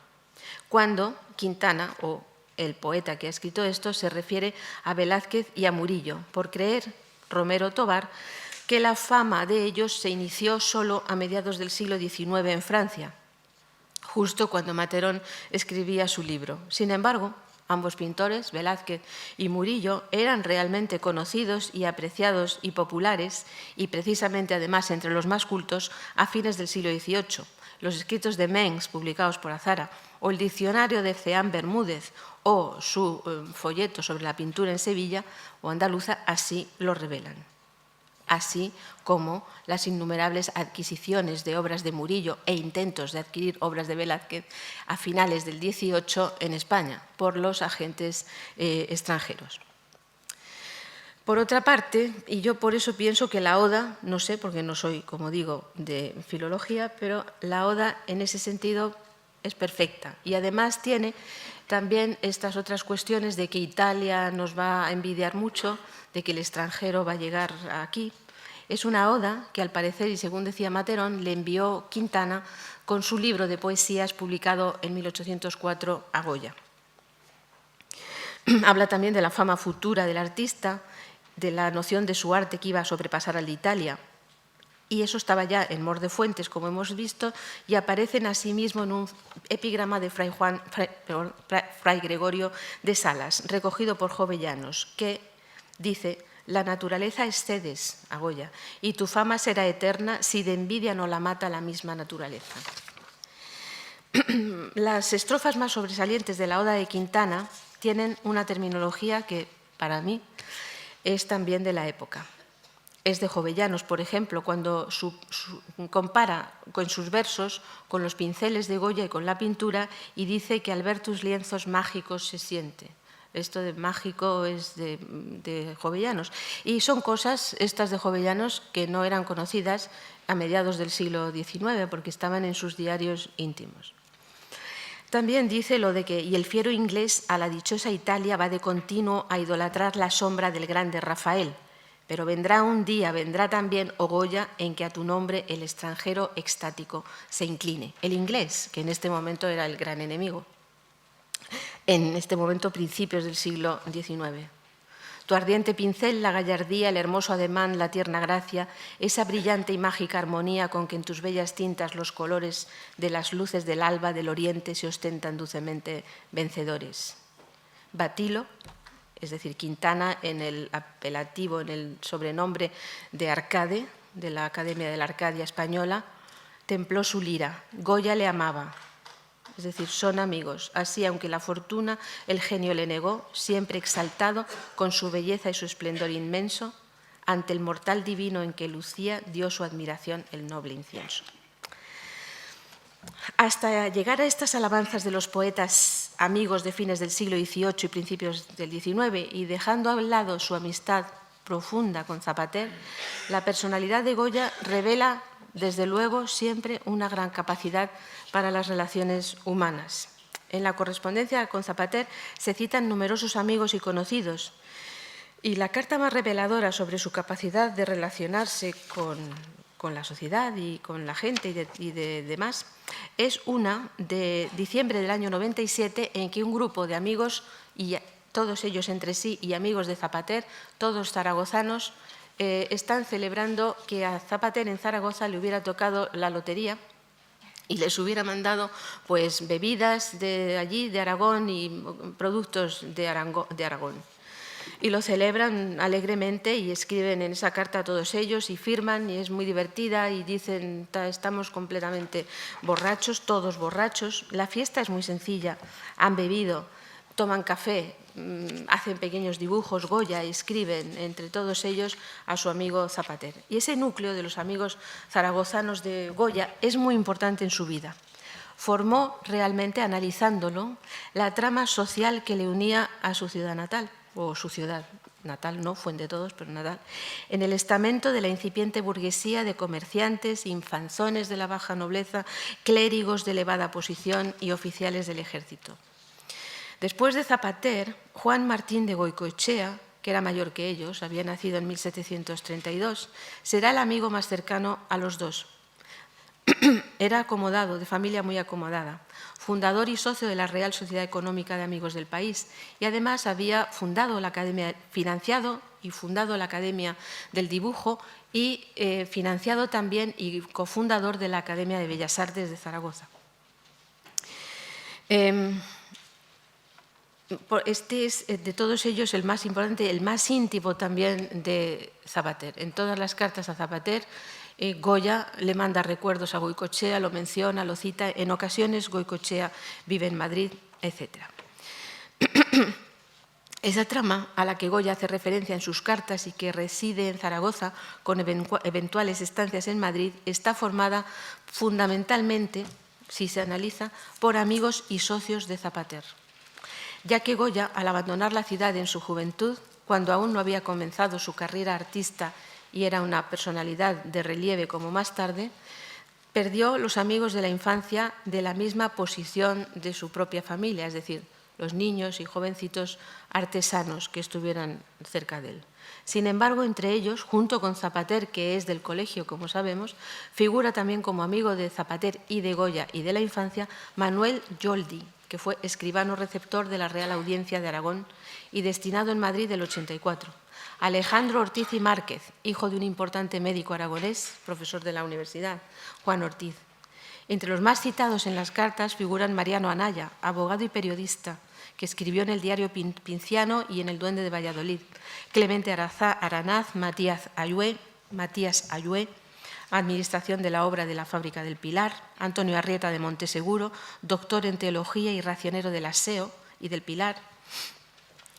cuando Quintana, o el poeta que ha escrito esto, se refiere a Velázquez y a Murillo, por creer Romero Tobar que la fama de ellos se inició solo a mediados del siglo XIX en Francia, justo cuando Materón escribía su libro. Sin embargo, ambos pintores, Velázquez y Murillo, eran realmente conocidos y apreciados y populares, y precisamente además entre los más cultos, a fines del siglo XVIII. Los escritos de Mengs, publicados por Azara, o el diccionario de Ceán Bermúdez, o su folleto sobre la pintura en Sevilla o andaluza, así lo revelan. Así como las innumerables adquisiciones de obras de Murillo e intentos de adquirir obras de Velázquez a finales del XVIII en España por los agentes extranjeros. Por otra parte, y yo por eso pienso que la Oda, no sé, porque no soy, como digo, de filología, pero la Oda en ese sentido es perfecta y además tiene también estas otras cuestiones de que Italia nos va a envidiar mucho, de que el extranjero va a llegar aquí. Es una oda que, al parecer, y según decía Materón, le envió Quintana con su libro de poesías publicado en 1804 a Goya. Habla también de la fama futura del artista, de la noción de su arte que iba a sobrepasar al de Italia. Y eso estaba ya en Mor de Fuentes, como hemos visto, y aparecen asimismo en un epigrama de Fray Gregorio de Salas, recogido por Jovellanos, que dice: «La naturaleza excedes, a Goya, y tu fama será eterna si de envidia no la mata la misma naturaleza». Las estrofas más sobresalientes de la Oda de Quintana tienen una terminología que, para mí, es también de la época. Es de Jovellanos, por ejemplo, cuando compara con sus versos con los pinceles de Goya y con la pintura, y dice que al ver tus lienzos mágicos se siente. Esto de mágico es de Jovellanos. Y son cosas, estas de Jovellanos, que no eran conocidas a mediados del siglo XIX, porque estaban en sus diarios íntimos. También dice lo de que «y el fiero inglés a la dichosa Italia va de continuo a idolatrar la sombra del grande Rafael. Pero vendrá un día, vendrá también, oh Goya, en que a tu nombre el extranjero extático se incline». El inglés, que en este momento era el gran enemigo. En este momento, principios del siglo XIX. Tu ardiente pincel, la gallardía, el hermoso ademán, la tierna gracia, esa brillante y mágica armonía con que en tus bellas tintas los colores de las luces del alba del oriente se ostentan dulcemente vencedores. Batilo, es decir, Quintana, en el apelativo, en el sobrenombre de Arcade, de la Academia de la Arcadia Española, templó su lira. Goya le amaba. Es decir, son amigos. Así, aunque la fortuna, el genio le negó, siempre exaltado, con su belleza y su esplendor inmenso, ante el mortal divino en que lucía, dio su admiración el noble incienso. Hasta llegar a estas alabanzas de los poetas amigos de fines del siglo XVIII y principios del XIX, y dejando a un lado su amistad profunda con Zapater, la personalidad de Goya revela, desde luego, siempre una gran capacidad para las relaciones humanas. En la correspondencia con Zapater se citan numerosos amigos y conocidos, y la carta más reveladora sobre su capacidad de relacionarse con la sociedad y con la gente y de demás es una de diciembre del año 97, en que un grupo de amigos, y todos ellos entre sí y amigos de Zapater, todos zaragozanos, están celebrando que a Zapater en Zaragoza le hubiera tocado la lotería y les hubiera mandado pues bebidas de allí, de Aragón, y productos de Aragón. Y lo celebran alegremente y escriben en esa carta a todos ellos y firman, y es muy divertida, y dicen: estamos completamente borrachos, todos borrachos. La fiesta es muy sencilla, han bebido, toman café, hacen pequeños dibujos, Goya, y escriben entre todos ellos a su amigo Zapater. Y ese núcleo de los amigos zaragozanos de Goya es muy importante en su vida. Formó realmente, analizándolo, la trama social que le unía a su ciudad natal, o su ciudad natal, no, Fuendetodos, pero natal, en el estamento de la incipiente burguesía de comerciantes, infanzones de la baja nobleza, clérigos de elevada posición y oficiales del ejército. Después de Zapater, Juan Martín de Goicoechea que era mayor que ellos, había nacido en 1732, será el amigo más cercano a los dos. Era acomodado, de familia muy acomodada, fundador y socio de la Real Sociedad Económica de Amigos del País, y además había fundado la Academia, financiado y fundado la Academia del Dibujo y financiado también y cofundador de la Academia de Bellas Artes de Zaragoza. Este es, de todos ellos, el más importante, el más íntimo también de Zapater. En todas las cartas a Zapater, Goya le manda recuerdos a Goicoechea, lo menciona, lo cita. En ocasiones, Goicoechea vive en Madrid, etc. Esa trama a la que Goya hace referencia en sus cartas y que reside en Zaragoza con eventuales estancias en Madrid está formada fundamentalmente, si se analiza, por amigos y socios de Zapater. Ya que Goya, al abandonar la ciudad en su juventud, cuando aún no había comenzado su carrera artista y era una personalidad de relieve como más tarde, perdió los amigos de la infancia de la misma posición de su propia familia, es decir, los niños y jovencitos artesanos que estuvieran cerca de él. Sin embargo, entre ellos, junto con Zapater, que es del colegio, como sabemos, figura también como amigo de Zapater y de Goya y de la infancia, Manuel Yoldi, que fue escribano receptor de la Real Audiencia de Aragón y destinado en Madrid del 84. Alejandro Ortiz y Márquez, hijo de un importante médico aragonés, profesor de la universidad, Juan Ortiz. Entre los más citados en las cartas figuran Mariano Anaya, abogado y periodista, que escribió en el diario Pinciano y en el Duende de Valladolid, Clemente Aranaz, Matías Ayué, Administración de la obra de la Fábrica del Pilar, Antonio Arrieta de Monteseguro, doctor en Teología y racionero del Aseo y del Pilar,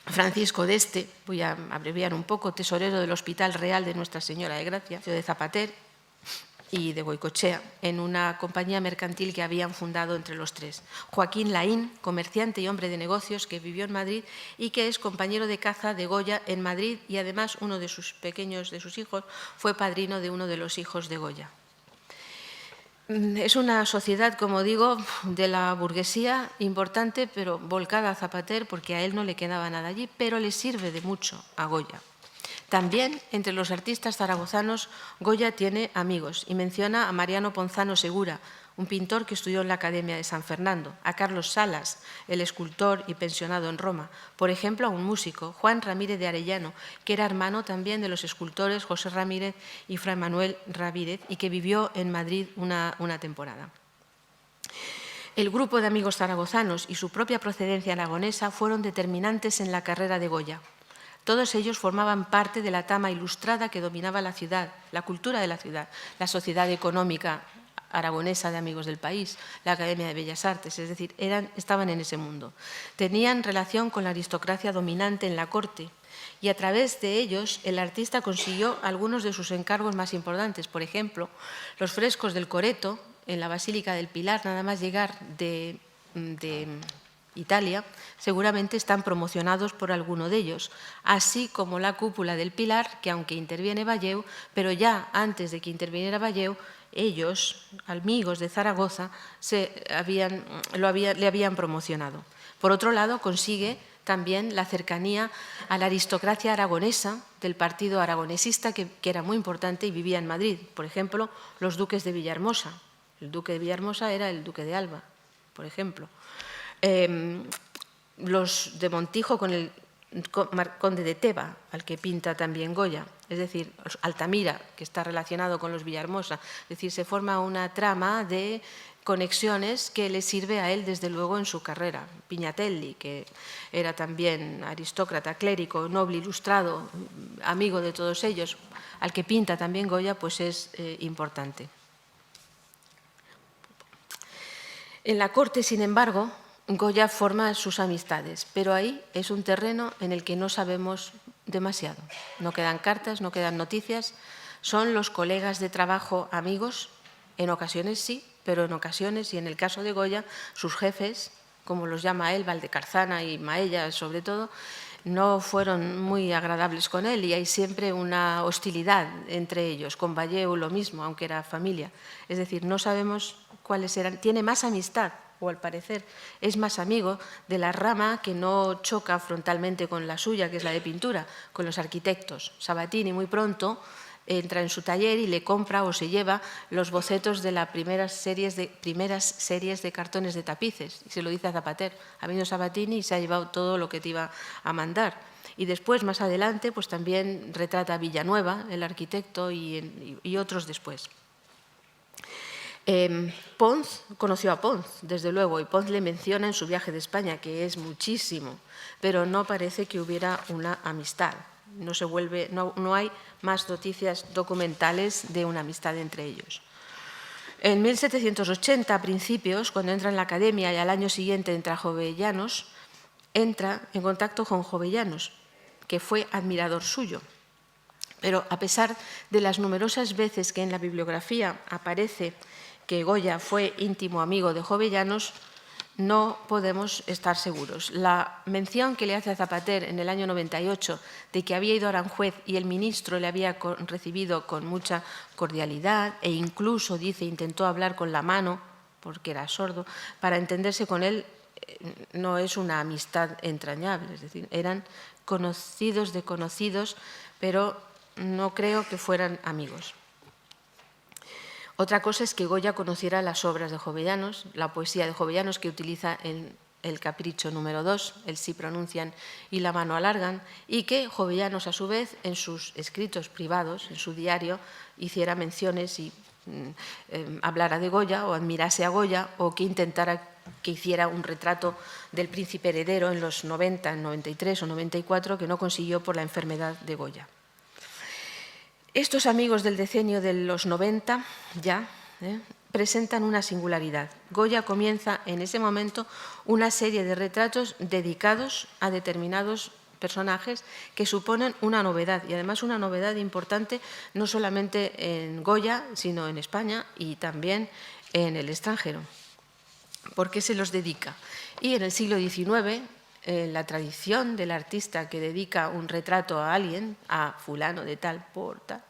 Francisco Deste, voy a abreviar un poco, tesorero del Hospital Real de Nuestra Señora de Gracia, de Zapater y de Goicoechea, en una compañía mercantil que habían fundado entre los tres. Joaquín Laín, comerciante y hombre de negocios que vivió en Madrid y que es compañero de caza de Goya en Madrid y además uno de sus hijos, fue padrino de uno de los hijos de Goya. Es una sociedad, como digo, de la burguesía importante, pero volcada a Zapater porque a él no le quedaba nada allí, pero le sirve de mucho a Goya. También, entre los artistas zaragozanos, Goya tiene amigos y menciona a Mariano Ponzano Segura, un pintor que estudió en la Academia de San Fernando, a Carlos Salas, el escultor y pensionado en Roma, por ejemplo, a un músico, Juan Ramírez de Arellano, que era hermano también de los escultores José Ramírez y Fray Manuel Ramírez y que vivió en Madrid una temporada. El grupo de amigos zaragozanos y su propia procedencia aragonesa fueron determinantes en la carrera de Goya. Todos ellos formaban parte de la trama ilustrada que dominaba la ciudad, la cultura de la ciudad, la sociedad económica aragonesa de Amigos del País, la Academia de Bellas Artes, es decir, estaban en ese mundo. Tenían relación con la aristocracia dominante en la corte y a través de ellos el artista consiguió algunos de sus encargos más importantes. Por ejemplo, los frescos del Coreto en la Basílica del Pilar, nada más llegar de Italia, seguramente están promocionados por alguno de ellos, así como la cúpula del Pilar, que aunque interviene Valleu, pero ya antes de que interviniera Valleu, ellos, amigos de Zaragoza, le habían promocionado. Por otro lado, consigue también la cercanía a la aristocracia aragonesa del partido aragonesista, que era muy importante y vivía en Madrid. Por ejemplo, los duques de Villahermosa. El duque de Villahermosa era el duque de Alba, por ejemplo. Los de Montijo con el conde de Teba, al que pinta también Goya, es decir, Altamira, que está relacionado con los Villahermosa. Es decir, se forma una trama de conexiones que le sirve a él desde luego en su carrera. Pignatelli, que era también aristócrata, clérigo, noble, ilustrado, amigo de todos ellos, al que pinta también Goya, pues es importante. En la corte, sin embargo, Goya forma sus amistades, pero ahí es un terreno en el que no sabemos demasiado. No quedan cartas, no quedan noticias. Son los colegas de trabajo amigos, en ocasiones sí, pero en ocasiones, y en el caso de Goya, sus jefes, como los llama él, Valdecarzana y Maella sobre todo, no fueron muy agradables con él y hay siempre una hostilidad entre ellos. Con Valleu lo mismo, aunque era familia. Es decir, no sabemos cuáles eran. Tiene más amistad o al parecer es más amigo de la rama que no choca frontalmente con la suya, que es la de pintura, con los arquitectos. Sabatini muy pronto entra en su taller y le compra o se lleva los bocetos de las primeras series de cartones de tapices. Y se lo dice a Zapater: ha venido Sabatini y se ha llevado todo lo que te iba a mandar. Y después, más adelante, pues también retrata a Villanueva, el arquitecto, y otros después. Pons conoció a Pons, desde luego, y Pons le menciona en su viaje de España, que es muchísimo, pero no parece que hubiera una amistad. No hay más noticias documentales de una amistad entre ellos. En 1780, a principios, cuando entra en la academia y al año siguiente entra a Jovellanos, entra en contacto con Jovellanos, que fue admirador suyo. Pero a pesar de las numerosas veces que en la bibliografía aparece que Goya fue íntimo amigo de Jovellanos, no podemos estar seguros. La mención que le hace a Zapater en el año 98 de que había ido a Aranjuez y el ministro le había recibido con mucha cordialidad e incluso, dice, intentó hablar con la mano, porque era sordo, para entenderse con él, no es una amistad entrañable. Es decir, eran conocidos de conocidos, pero no creo que fueran amigos. Otra cosa es que Goya conociera las obras de Jovellanos, la poesía de Jovellanos que utiliza en el Capricho número 2, el sí pronuncian y la mano alargan, y que Jovellanos, a su vez, en sus escritos privados, en su diario, hiciera menciones y hablara de Goya o admirase a Goya, o que intentara que hiciera un retrato del príncipe heredero en los 90, en 93 o 94, que no consiguió por la enfermedad de Goya. Estos amigos del decenio de los 90 ya presentan una singularidad. Goya comienza en ese momento una serie de retratos dedicados a determinados personajes que suponen una novedad, y además una novedad importante no solamente en Goya, sino en España y también en el extranjero. ¿Por qué se los dedica? Y en el siglo XIX, la tradición del artista que dedica un retrato a alguien, a fulano de tal por tal,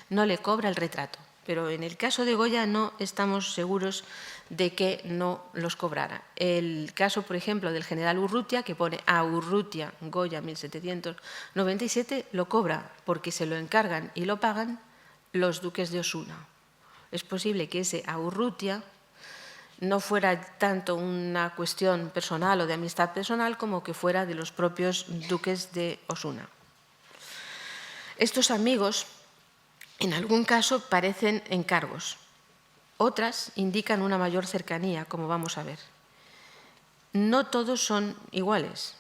no le cobra el retrato. Pero en el caso de Goya no estamos seguros de que no los cobrara. El caso, por ejemplo, del general Urrutia, que pone a Urrutia, Goya 1797, lo cobra porque se lo encargan y lo pagan los duques de Osuna. Es posible que ese a Urrutia no fuera tanto una cuestión personal o de amistad personal como que fuera de los propios duques de Osuna. Estos amigos, en algún caso, parecen encargos. Otras indican una mayor cercanía, como vamos a ver. No todos son iguales,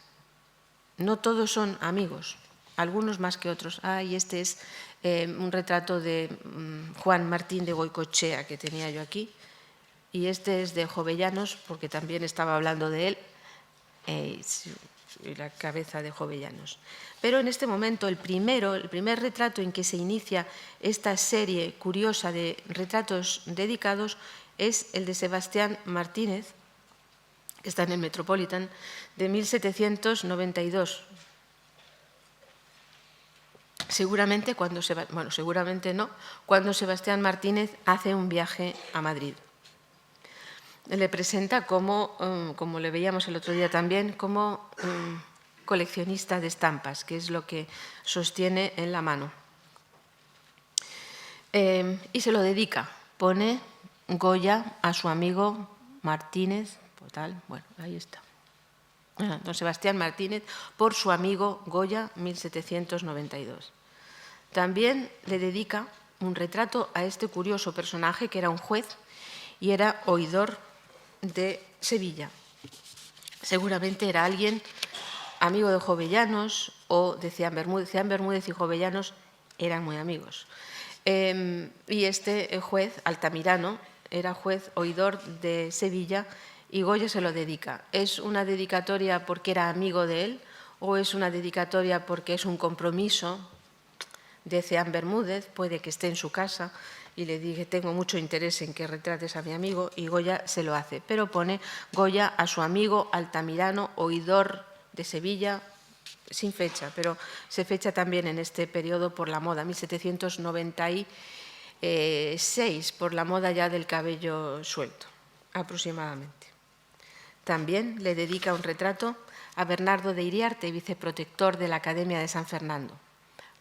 no todos son amigos, algunos más que otros. Y este es un retrato de Juan Martín de Goicoechea que tenía yo aquí. Y este es de Jovellanos, porque también estaba hablando de él, la cabeza de Jovellanos. Pero en este momento, el primer retrato en que se inicia esta serie curiosa de retratos dedicados es el de Sebastián Martínez, que está en el Metropolitan, de 1792. Seguramente seguramente no, cuando Sebastián Martínez hace un viaje a Madrid. Le presenta como le veíamos el otro día también, como coleccionista de estampas, que es lo que sostiene en la mano. Y se lo dedica, pone Goya a su amigo Martínez, bueno, ahí está. Don Sebastián Martínez, por su amigo Goya, 1792. También le dedica un retrato a este curioso personaje que era un juez y era oidor de Sevilla. Seguramente era alguien amigo de Jovellanos o de Ceán Bermúdez. Ceán Bermúdez y Jovellanos eran muy amigos. Y este juez, Altamirano, era juez oidor de Sevilla y Goya se lo dedica. ¿Es una dedicatoria porque era amigo de él o es una dedicatoria porque es un compromiso de Ceán Bermúdez? Puede que esté en su casa y le dije, tengo mucho interés en que retrates a mi amigo, y Goya se lo hace. Pero pone Goya a su amigo Altamirano, oidor de Sevilla, sin fecha, pero se fecha también en este periodo por la moda, 1796, por la moda ya del cabello suelto, aproximadamente. También le dedica un retrato a Bernardo de Iriarte, viceprotector de la Academia de San Fernando.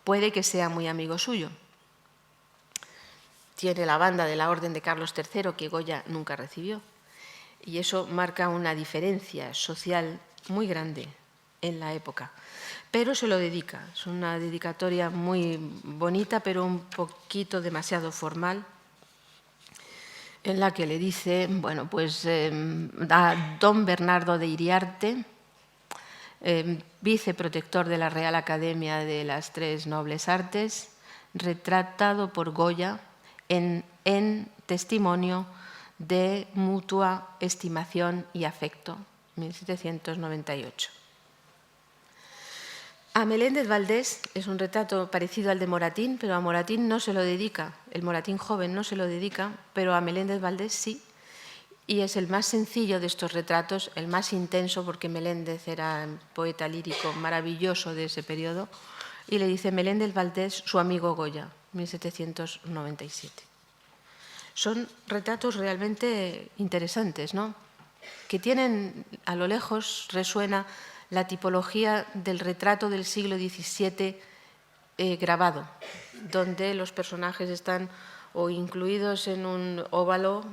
Puede que sea muy amigo suyo. Tiene la banda de la Orden de Carlos III que Goya nunca recibió. Y eso marca una diferencia social muy grande en la época. Pero se lo dedica. Es una dedicatoria muy bonita, pero un poquito demasiado formal, en la que le dice, bueno, pues a don Bernardo de Iriarte, viceprotector de la Real Academia de las Tres Nobles Artes, retratado por Goya en testimonio de mutua estimación y afecto, 1798. A Meléndez Valdés es un retrato parecido al de Moratín, pero a Moratín no se lo dedica, el Moratín joven no se lo dedica, pero a Meléndez Valdés sí. Y es el más sencillo de estos retratos, el más intenso, porque Meléndez era un poeta lírico maravilloso de ese periodo, y le dice Meléndez Valdés, su amigo Goya, 1797. Son retratos realmente interesantes, ¿no? Que tienen, a lo lejos resuena la tipología del retrato del siglo XVII grabado, donde los personajes están o incluidos en un óvalo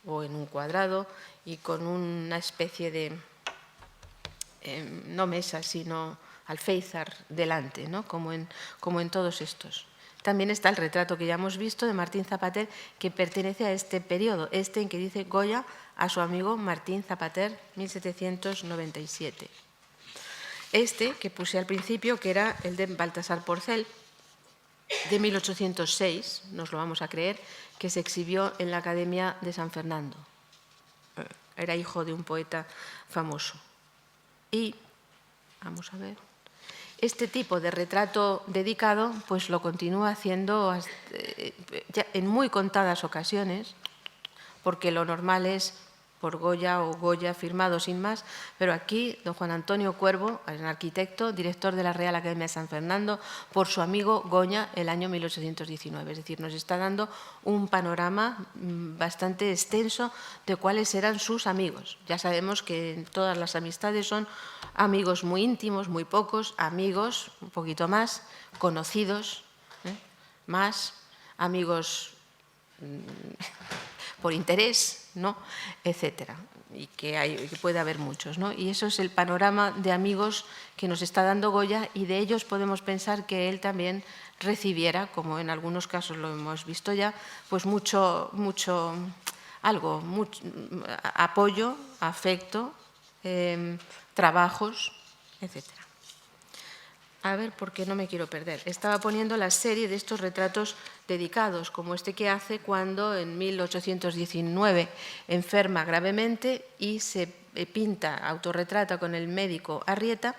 o en un cuadrado y con una especie de, no mesa, sino alféizar delante, ¿no? como en todos estos. También está el retrato que ya hemos visto de Martín Zapater, que pertenece a este periodo, en que dice Goya a su amigo Martín Zapater, 1797. Que puse al principio, que era el de Baltasar Porcel, de 1806, nos lo vamos a creer, que se exhibió en la Academia de San Fernando. Era hijo de un poeta famoso. Y, vamos a ver, este tipo de retrato dedicado pues lo continúa haciendo ya en muy contadas ocasiones, porque lo normal es por Goya o Goya firmado sin más, pero aquí don Juan Antonio Cuervo, un arquitecto, director de la Real Academia de San Fernando, por su amigo Goya el año 1819. Es decir, nos está dando un panorama bastante extenso de cuáles eran sus amigos. Ya sabemos que todas las amistades son amigos muy íntimos, muy pocos, amigos un poquito más, conocidos, más, amigos por interés, ¿no? Etcétera, y que puede haber muchos, ¿no? Y eso es el panorama de amigos que nos está dando Goya, y de ellos podemos pensar que él también recibiera, como en algunos casos lo hemos visto ya, pues mucho apoyo, afecto, trabajos, etcétera. A ver, porque no me quiero perder. Estaba poniendo la serie de estos retratos dedicados, como este que hace cuando en 1819 enferma gravemente y se pinta, autorretrata con el médico Arrieta,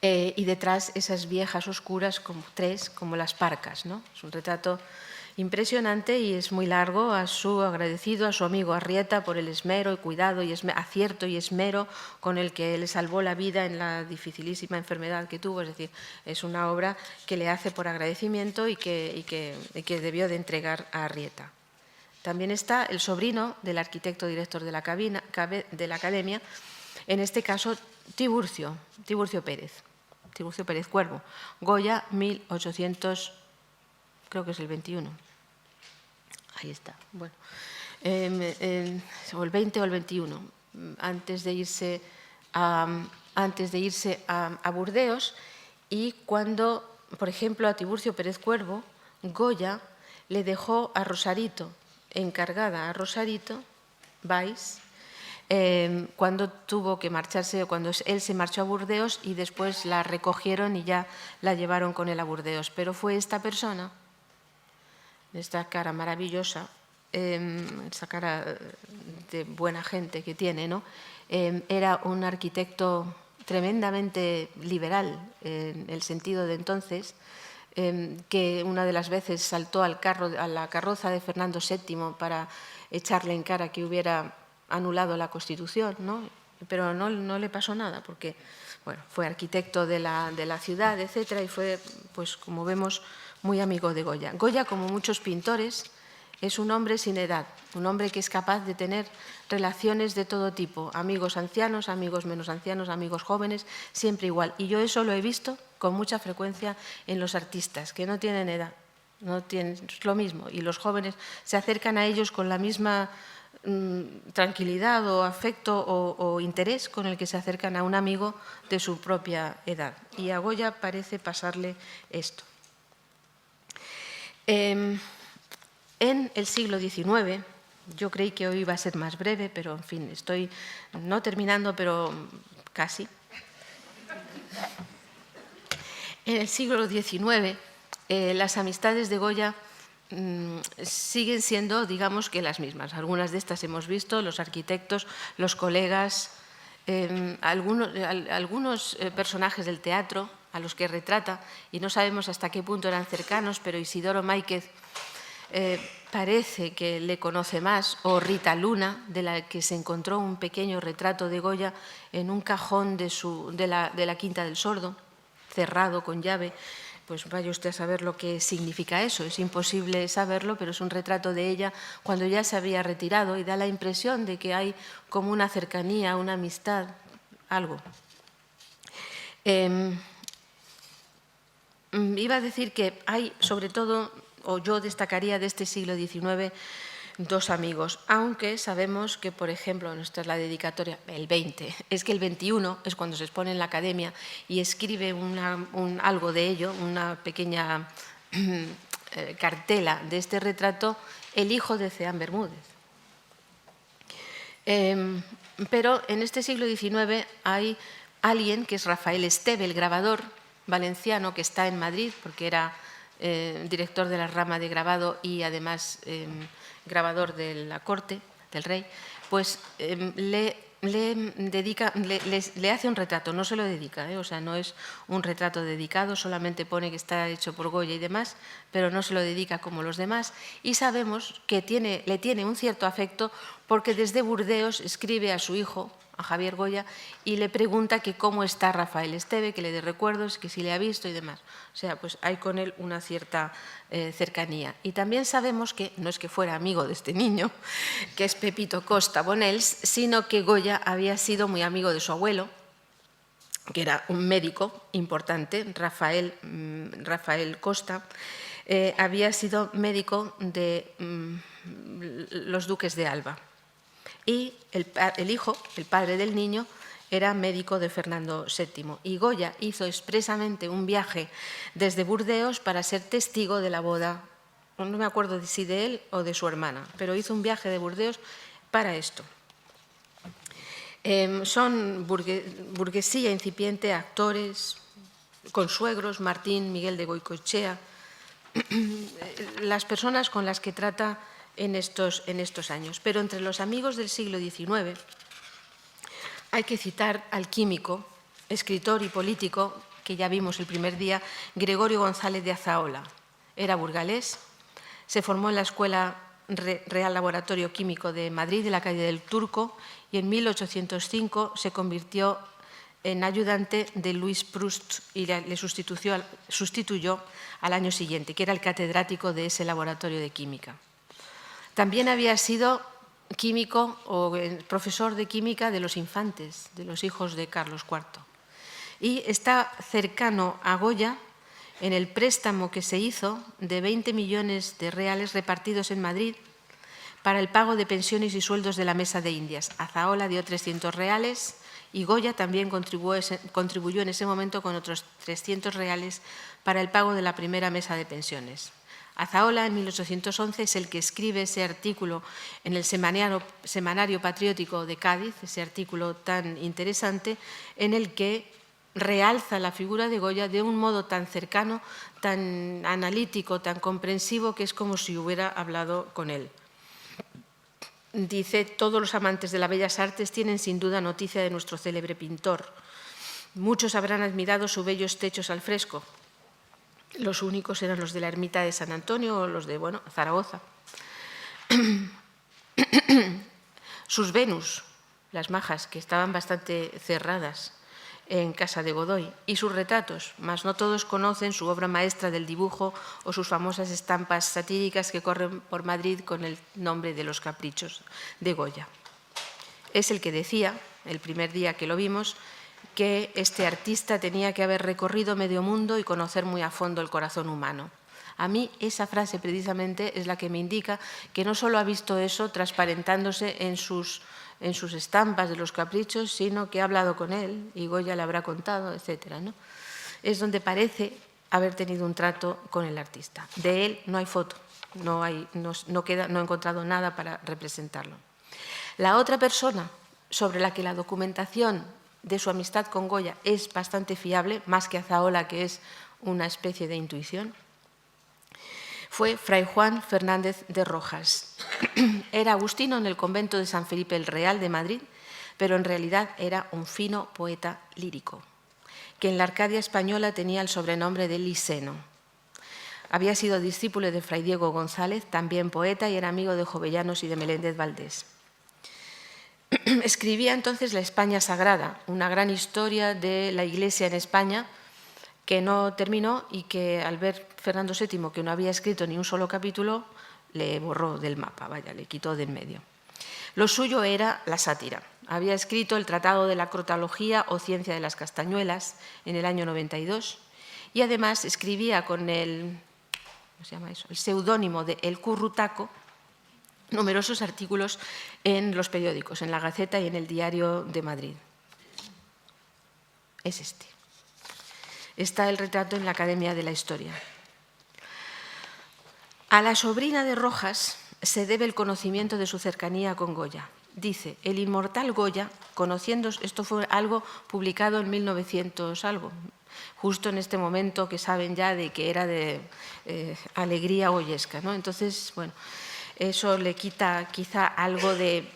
y detrás esas viejas oscuras, como las parcas, ¿no? Es un retrato impresionante y es muy largo, agradecido a su amigo Arrieta por el esmero y cuidado y acierto y esmero con el que le salvó la vida en la dificilísima enfermedad que tuvo. Es decir, es una obra que le hace por agradecimiento y que debió de entregar a Arrieta. También está el sobrino del arquitecto director de la Academia, en este caso Tiburcio Pérez Cuervo, Goya, 1800, creo que es el 21. Ahí está, bueno, o el 20 o el 21, antes de irse a Burdeos, y cuando, por ejemplo, a Tiburcio Pérez Cuervo, Goya le dejó a Rosarito, encargada a Rosarito Valls, cuando tuvo que marcharse, cuando él se marchó a Burdeos, y después la recogieron y ya la llevaron con él a Burdeos. Pero fue esta persona, esta cara maravillosa, esta cara de buena gente que tiene, ¿no? Era un arquitecto tremendamente liberal en el sentido de entonces, que una de las veces saltó a la carroza de Fernando VII para echarle en cara que hubiera anulado la Constitución, ¿no? Pero no le pasó nada, porque bueno, fue arquitecto de la ciudad, etcétera, y fue, pues como vemos, muy amigo de Goya. Goya, como muchos pintores, Es un hombre sin edad, un hombre que es capaz de tener relaciones de todo tipo, amigos ancianos, amigos menos ancianos, amigos jóvenes, siempre igual. Y yo eso lo he visto con mucha frecuencia en los artistas, que no tienen edad, no tienen, es lo mismo. Y los jóvenes se acercan a ellos con la misma tranquilidad o afecto o interés con el que se acercan a un amigo de su propia edad. Y a Goya parece pasarle esto. En el siglo XIX, yo creí que hoy iba a ser más breve, pero en fin, estoy no terminando, pero casi. En el siglo XIX, las amistades de Goya siguen siendo, digamos, que las mismas. Algunas de estas hemos visto, los arquitectos, los colegas, algunos personajes del teatro a los que retrata, y no sabemos hasta qué punto eran cercanos, pero Isidoro Máiquez parece que le conoce más, o Rita Luna, de la que se encontró un pequeño retrato de Goya en un cajón de la Quinta del Sordo, cerrado con llave. Pues vaya usted a saber lo que significa eso. Es imposible saberlo, pero es un retrato de ella cuando ya se había retirado y da la impresión de que hay como una cercanía, una amistad, algo. Iba a decir que hay, sobre todo, o yo destacaría de este siglo XIX, dos amigos, aunque sabemos que, por ejemplo, esta es la dedicatoria, el 20, es que el 21 es cuando se expone en la Academia y escribe algo de ello, una pequeña cartela de este retrato, el hijo de Ceán Bermúdez. Pero en este siglo XIX hay alguien que es Rafael Esteve, el grabador valenciano que está en Madrid, porque era director de la rama de grabado y además grabador de la corte del rey, pues le hace un retrato, no se lo dedica, o sea, no es un retrato dedicado, solamente pone que está hecho por Goya y demás, pero no se lo dedica como los demás, y sabemos que le tiene un cierto afecto porque desde Burdeos escribe a su hijo, a Javier Goya, y le pregunta que cómo está Rafael Esteve, que le dé recuerdos, que si le ha visto y demás. O sea, pues hay con él una cierta cercanía. Y también sabemos que no es que fuera amigo de este niño, que es Pepito Costa Bonels, sino que Goya había sido muy amigo de su abuelo, que era un médico importante, Rafael Costa, había sido médico de los duques de Alba. Y el hijo, el padre del niño, era médico de Fernando VII. Y Goya hizo expresamente un viaje desde Burdeos para ser testigo de la boda, no me acuerdo si de él o de su hermana, pero hizo un viaje de Burdeos para esto. Son burguesía incipiente, actores, consuegros, Martín, Miguel de Goicoechea, las personas con las que trata en estos años. Pero entre los amigos del siglo XIX hay que citar al químico, escritor y político, que ya vimos el primer día, Gregorio González de Azaola. Era burgalés, se formó en la Escuela Real Laboratorio Químico de Madrid, de la calle del Turco, y en 1805 se convirtió en ayudante de Louis Proust y le sustituyó al año siguiente, que era el catedrático de ese laboratorio de química. También había sido químico o profesor de química de los infantes, de los hijos de Carlos IV. Y está cercano a Goya en el préstamo que se hizo de 20 millones de reales repartidos en Madrid para el pago de pensiones y sueldos de la Mesa de Indias. Azaola dio 300 reales y Goya también contribuyó en ese momento con otros 300 reales para el pago de la primera mesa de pensiones. Azaola, en 1811, es el que escribe ese artículo en el Semanario Patriótico de Cádiz, ese artículo tan interesante, en el que realza la figura de Goya de un modo tan cercano, tan analítico, tan comprensivo, que es como si hubiera hablado con él. Dice, todos los amantes de las bellas artes tienen sin duda noticia de nuestro célebre pintor. Muchos habrán admirado sus bellos techos al fresco. Los únicos eran los de la ermita de San Antonio o los de, Zaragoza. Sus Venus, las majas, que estaban bastante cerradas, en casa de Godoy, y sus retratos, mas no todos conocen su obra maestra del dibujo o sus famosas estampas satíricas que corren por Madrid con el nombre de Los Caprichos de Goya. Es el que decía, el primer día que lo vimos, que este artista tenía que haber recorrido medio mundo y conocer muy a fondo el corazón humano. A mí esa frase precisamente es la que me indica que no solo ha visto eso transparentándose en sus estampas de Los Caprichos, sino que ha hablado con él y Goya le habrá contado, etc., ¿no? Es donde parece haber tenido un trato con el artista. De él no hay foto, no he encontrado nada para representarlo. La otra persona sobre la que la documentación de su amistad con Goya es bastante fiable, más que Azaola, que es una especie de intuición, fue Fray Juan Fernández de Rojas. Era agustino en el convento de San Felipe el Real de Madrid, pero en realidad era un fino poeta lírico, que en la Arcadia española tenía el sobrenombre de Liseno. Había sido discípulo de Fray Diego González, también poeta, y era amigo de Jovellanos y de Meléndez Valdés. Escribía entonces La España Sagrada, una gran historia de la Iglesia en España, que no terminó y que al ver Fernando VII que no había escrito ni un solo capítulo, le borró del mapa, le quitó de en medio. Lo suyo era la sátira. Había escrito el Tratado de la Crotalogía o Ciencia de las Castañuelas en el año 92 y además escribía con el seudónimo de El Currutaco numerosos artículos en los periódicos, en la Gaceta y en el Diario de Madrid. Es este. Está el retrato en la Academia de la Historia. A la sobrina de Rojas se debe el conocimiento de su cercanía con Goya. Dice, el inmortal Goya, conociendo, esto fue algo publicado en 1900 algo, justo en este momento que saben ya de que era de alegría goyesca, ¿no? Entonces, bueno, eso le quita quizá algo de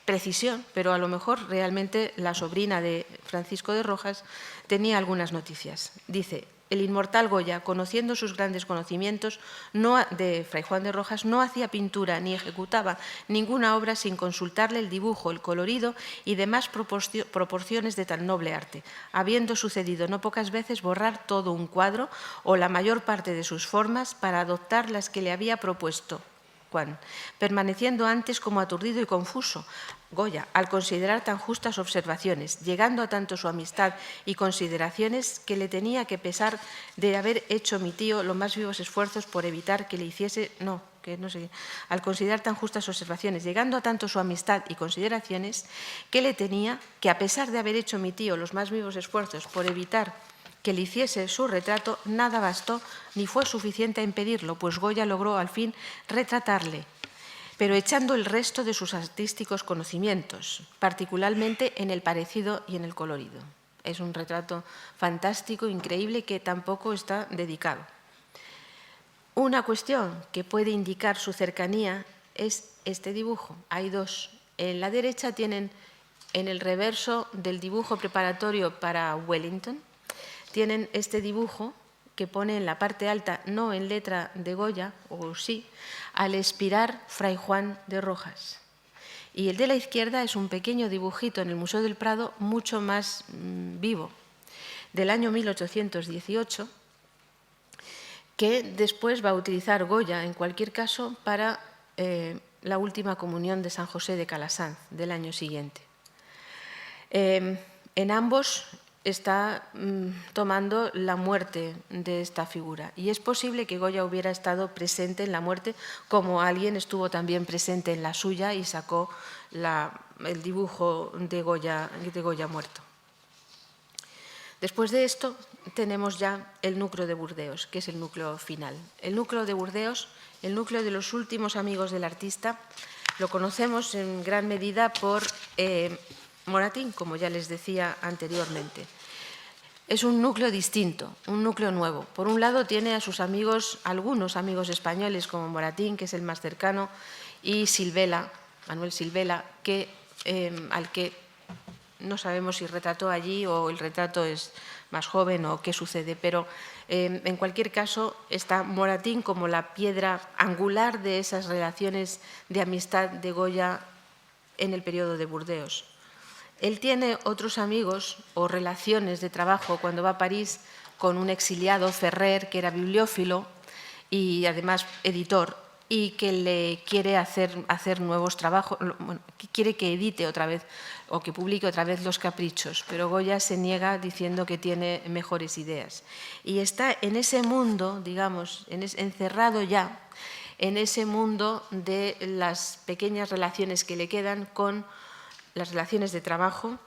precisión, pero a lo mejor realmente la sobrina de Francisco de Rojas tenía algunas noticias. Dice, el inmortal Goya, conociendo sus grandes conocimientos de Fray Juan de Rojas, no hacía pintura ni ejecutaba ninguna obra sin consultarle el dibujo, el colorido y demás proporciones de tan noble arte, habiendo sucedido no pocas veces borrar todo un cuadro o la mayor parte de sus formas para adoptar las que le había propuesto Juan, permaneciendo antes como aturdido y confuso, Goya, al considerar tan justas observaciones, llegando a tanto su amistad y consideraciones que le tenía que pesar de haber hecho mi tío los más vivos esfuerzos por evitar que le hiciese, al considerar tan justas observaciones, llegando a tanto su amistad y consideraciones que le tenía que, a pesar de haber hecho mi tío los más vivos esfuerzos por evitar que le hiciese su retrato, nada bastó ni fue suficiente a impedirlo, pues Goya logró al fin retratarle, pero echando el resto de sus artísticos conocimientos, particularmente en el parecido y en el colorido. Es un retrato fantástico, increíble, que tampoco está dedicado. Una cuestión que puede indicar su cercanía es este dibujo. Hay dos. En la derecha tienen, en el reverso del dibujo preparatorio para Wellington, tienen este dibujo que pone en la parte alta, no en letra de Goya, o sí, al expirar Fray Juan de Rojas. Y el de la izquierda es un pequeño dibujito en el Museo del Prado, mucho más vivo, del año 1818, que después va a utilizar Goya, en cualquier caso, para la última comunión de San José de Calasanz, del año siguiente. En ambos está tomando la muerte de esta figura. Y es posible que Goya hubiera estado presente en la muerte, como alguien estuvo también presente en la suya y sacó el dibujo de Goya muerto. Después de esto tenemos ya el núcleo de Burdeos, que es el núcleo final. El núcleo de Burdeos, el núcleo de los últimos amigos del artista, lo conocemos en gran medida por Moratín, como ya les decía anteriormente. Es un núcleo distinto, un núcleo nuevo. Por un lado tiene a sus amigos, algunos amigos españoles como Moratín, que es el más cercano, y Silvela, Manuel Silvela, al que no sabemos si retrató allí o el retrato es más joven o qué sucede, pero en cualquier caso está Moratín como la piedra angular de esas relaciones de amistad de Goya en el periodo de Burdeos. Él tiene otros amigos o relaciones de trabajo cuando va a París con un exiliado, Ferrer, que era bibliófilo y además editor, y que le quiere hacer nuevos trabajos, bueno, que quiere que edite otra vez o que publique otra vez Los Caprichos, pero Goya se niega diciendo que tiene mejores ideas. Y está en ese mundo, digamos, encerrado ya, en ese mundo de las pequeñas relaciones que le quedan con las relaciones de trabajo,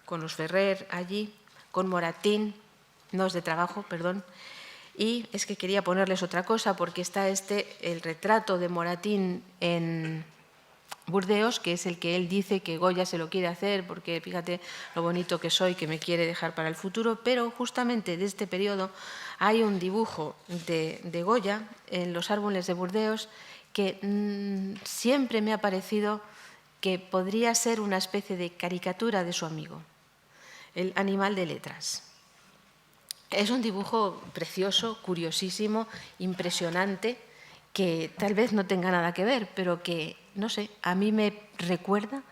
con los Ferrer allí, con Moratín, no es de trabajo, perdón. Y es que quería ponerles otra cosa porque está el retrato de Moratín en Burdeos, que es el que él dice que Goya se lo quiere hacer porque fíjate lo bonito que soy, que me quiere dejar para el futuro, pero justamente de este periodo hay un dibujo de Goya en los árboles de Burdeos que siempre me ha parecido que podría ser una especie de caricatura de su amigo, el animal de letras. Es un dibujo precioso, curiosísimo, impresionante, que tal vez no tenga nada que ver, pero que, no sé, a mí me recuerda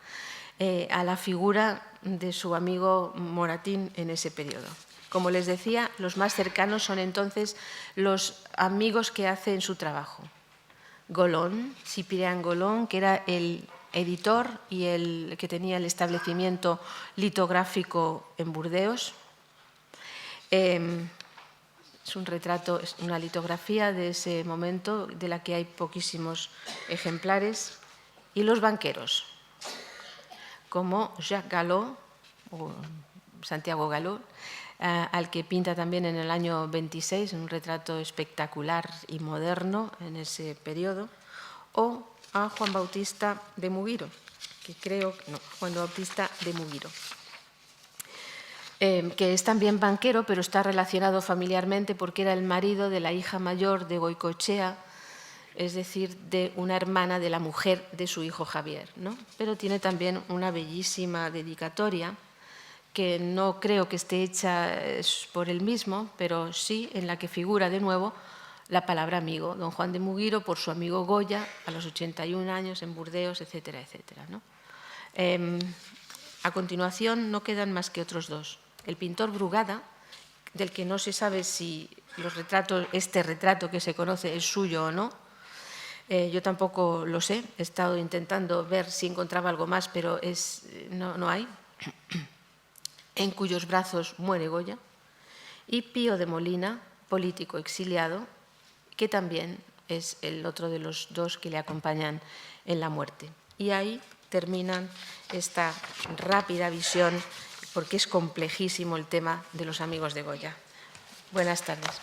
a la figura de su amigo Moratín en ese periodo. Como les decía, los más cercanos son entonces los amigos que hace en su trabajo. Golón, Ciprián Golón, que era el editor y el que tenía el establecimiento litográfico en Burdeos. Es un retrato, es una litografía de ese momento, de la que hay poquísimos ejemplares. Y los banqueros, como Jacques Galop, o Santiago Galop, al que pinta también en el año 26, un retrato espectacular y moderno en ese periodo, o a Juan Bautista de Mugiro, que creo, no, Juan Bautista de Mugiro, que es también banquero, pero está relacionado familiarmente porque era el marido de la hija mayor de Goicoechea, es decir, de una hermana de la mujer de su hijo Javier, ¿no? Pero tiene también una bellísima dedicatoria que no creo que esté hecha por él mismo, pero sí en la que figura de nuevo la palabra amigo, don Juan de Mugiro por su amigo Goya a los 81 años en Burdeos, etcétera, etcétera, ¿no? A continuación no quedan más que otros dos. El pintor Brugada, del que no se sabe si este retrato que se conoce es suyo o no. Yo tampoco lo sé, he estado intentando ver si encontraba algo más, pero no hay. En cuyos brazos muere Goya. Y Pío de Molina, político exiliado, que también es el otro de los dos que le acompañan en la muerte. Y ahí terminan esta rápida visión, porque es complejísimo el tema de los amigos de Goya. Buenas tardes.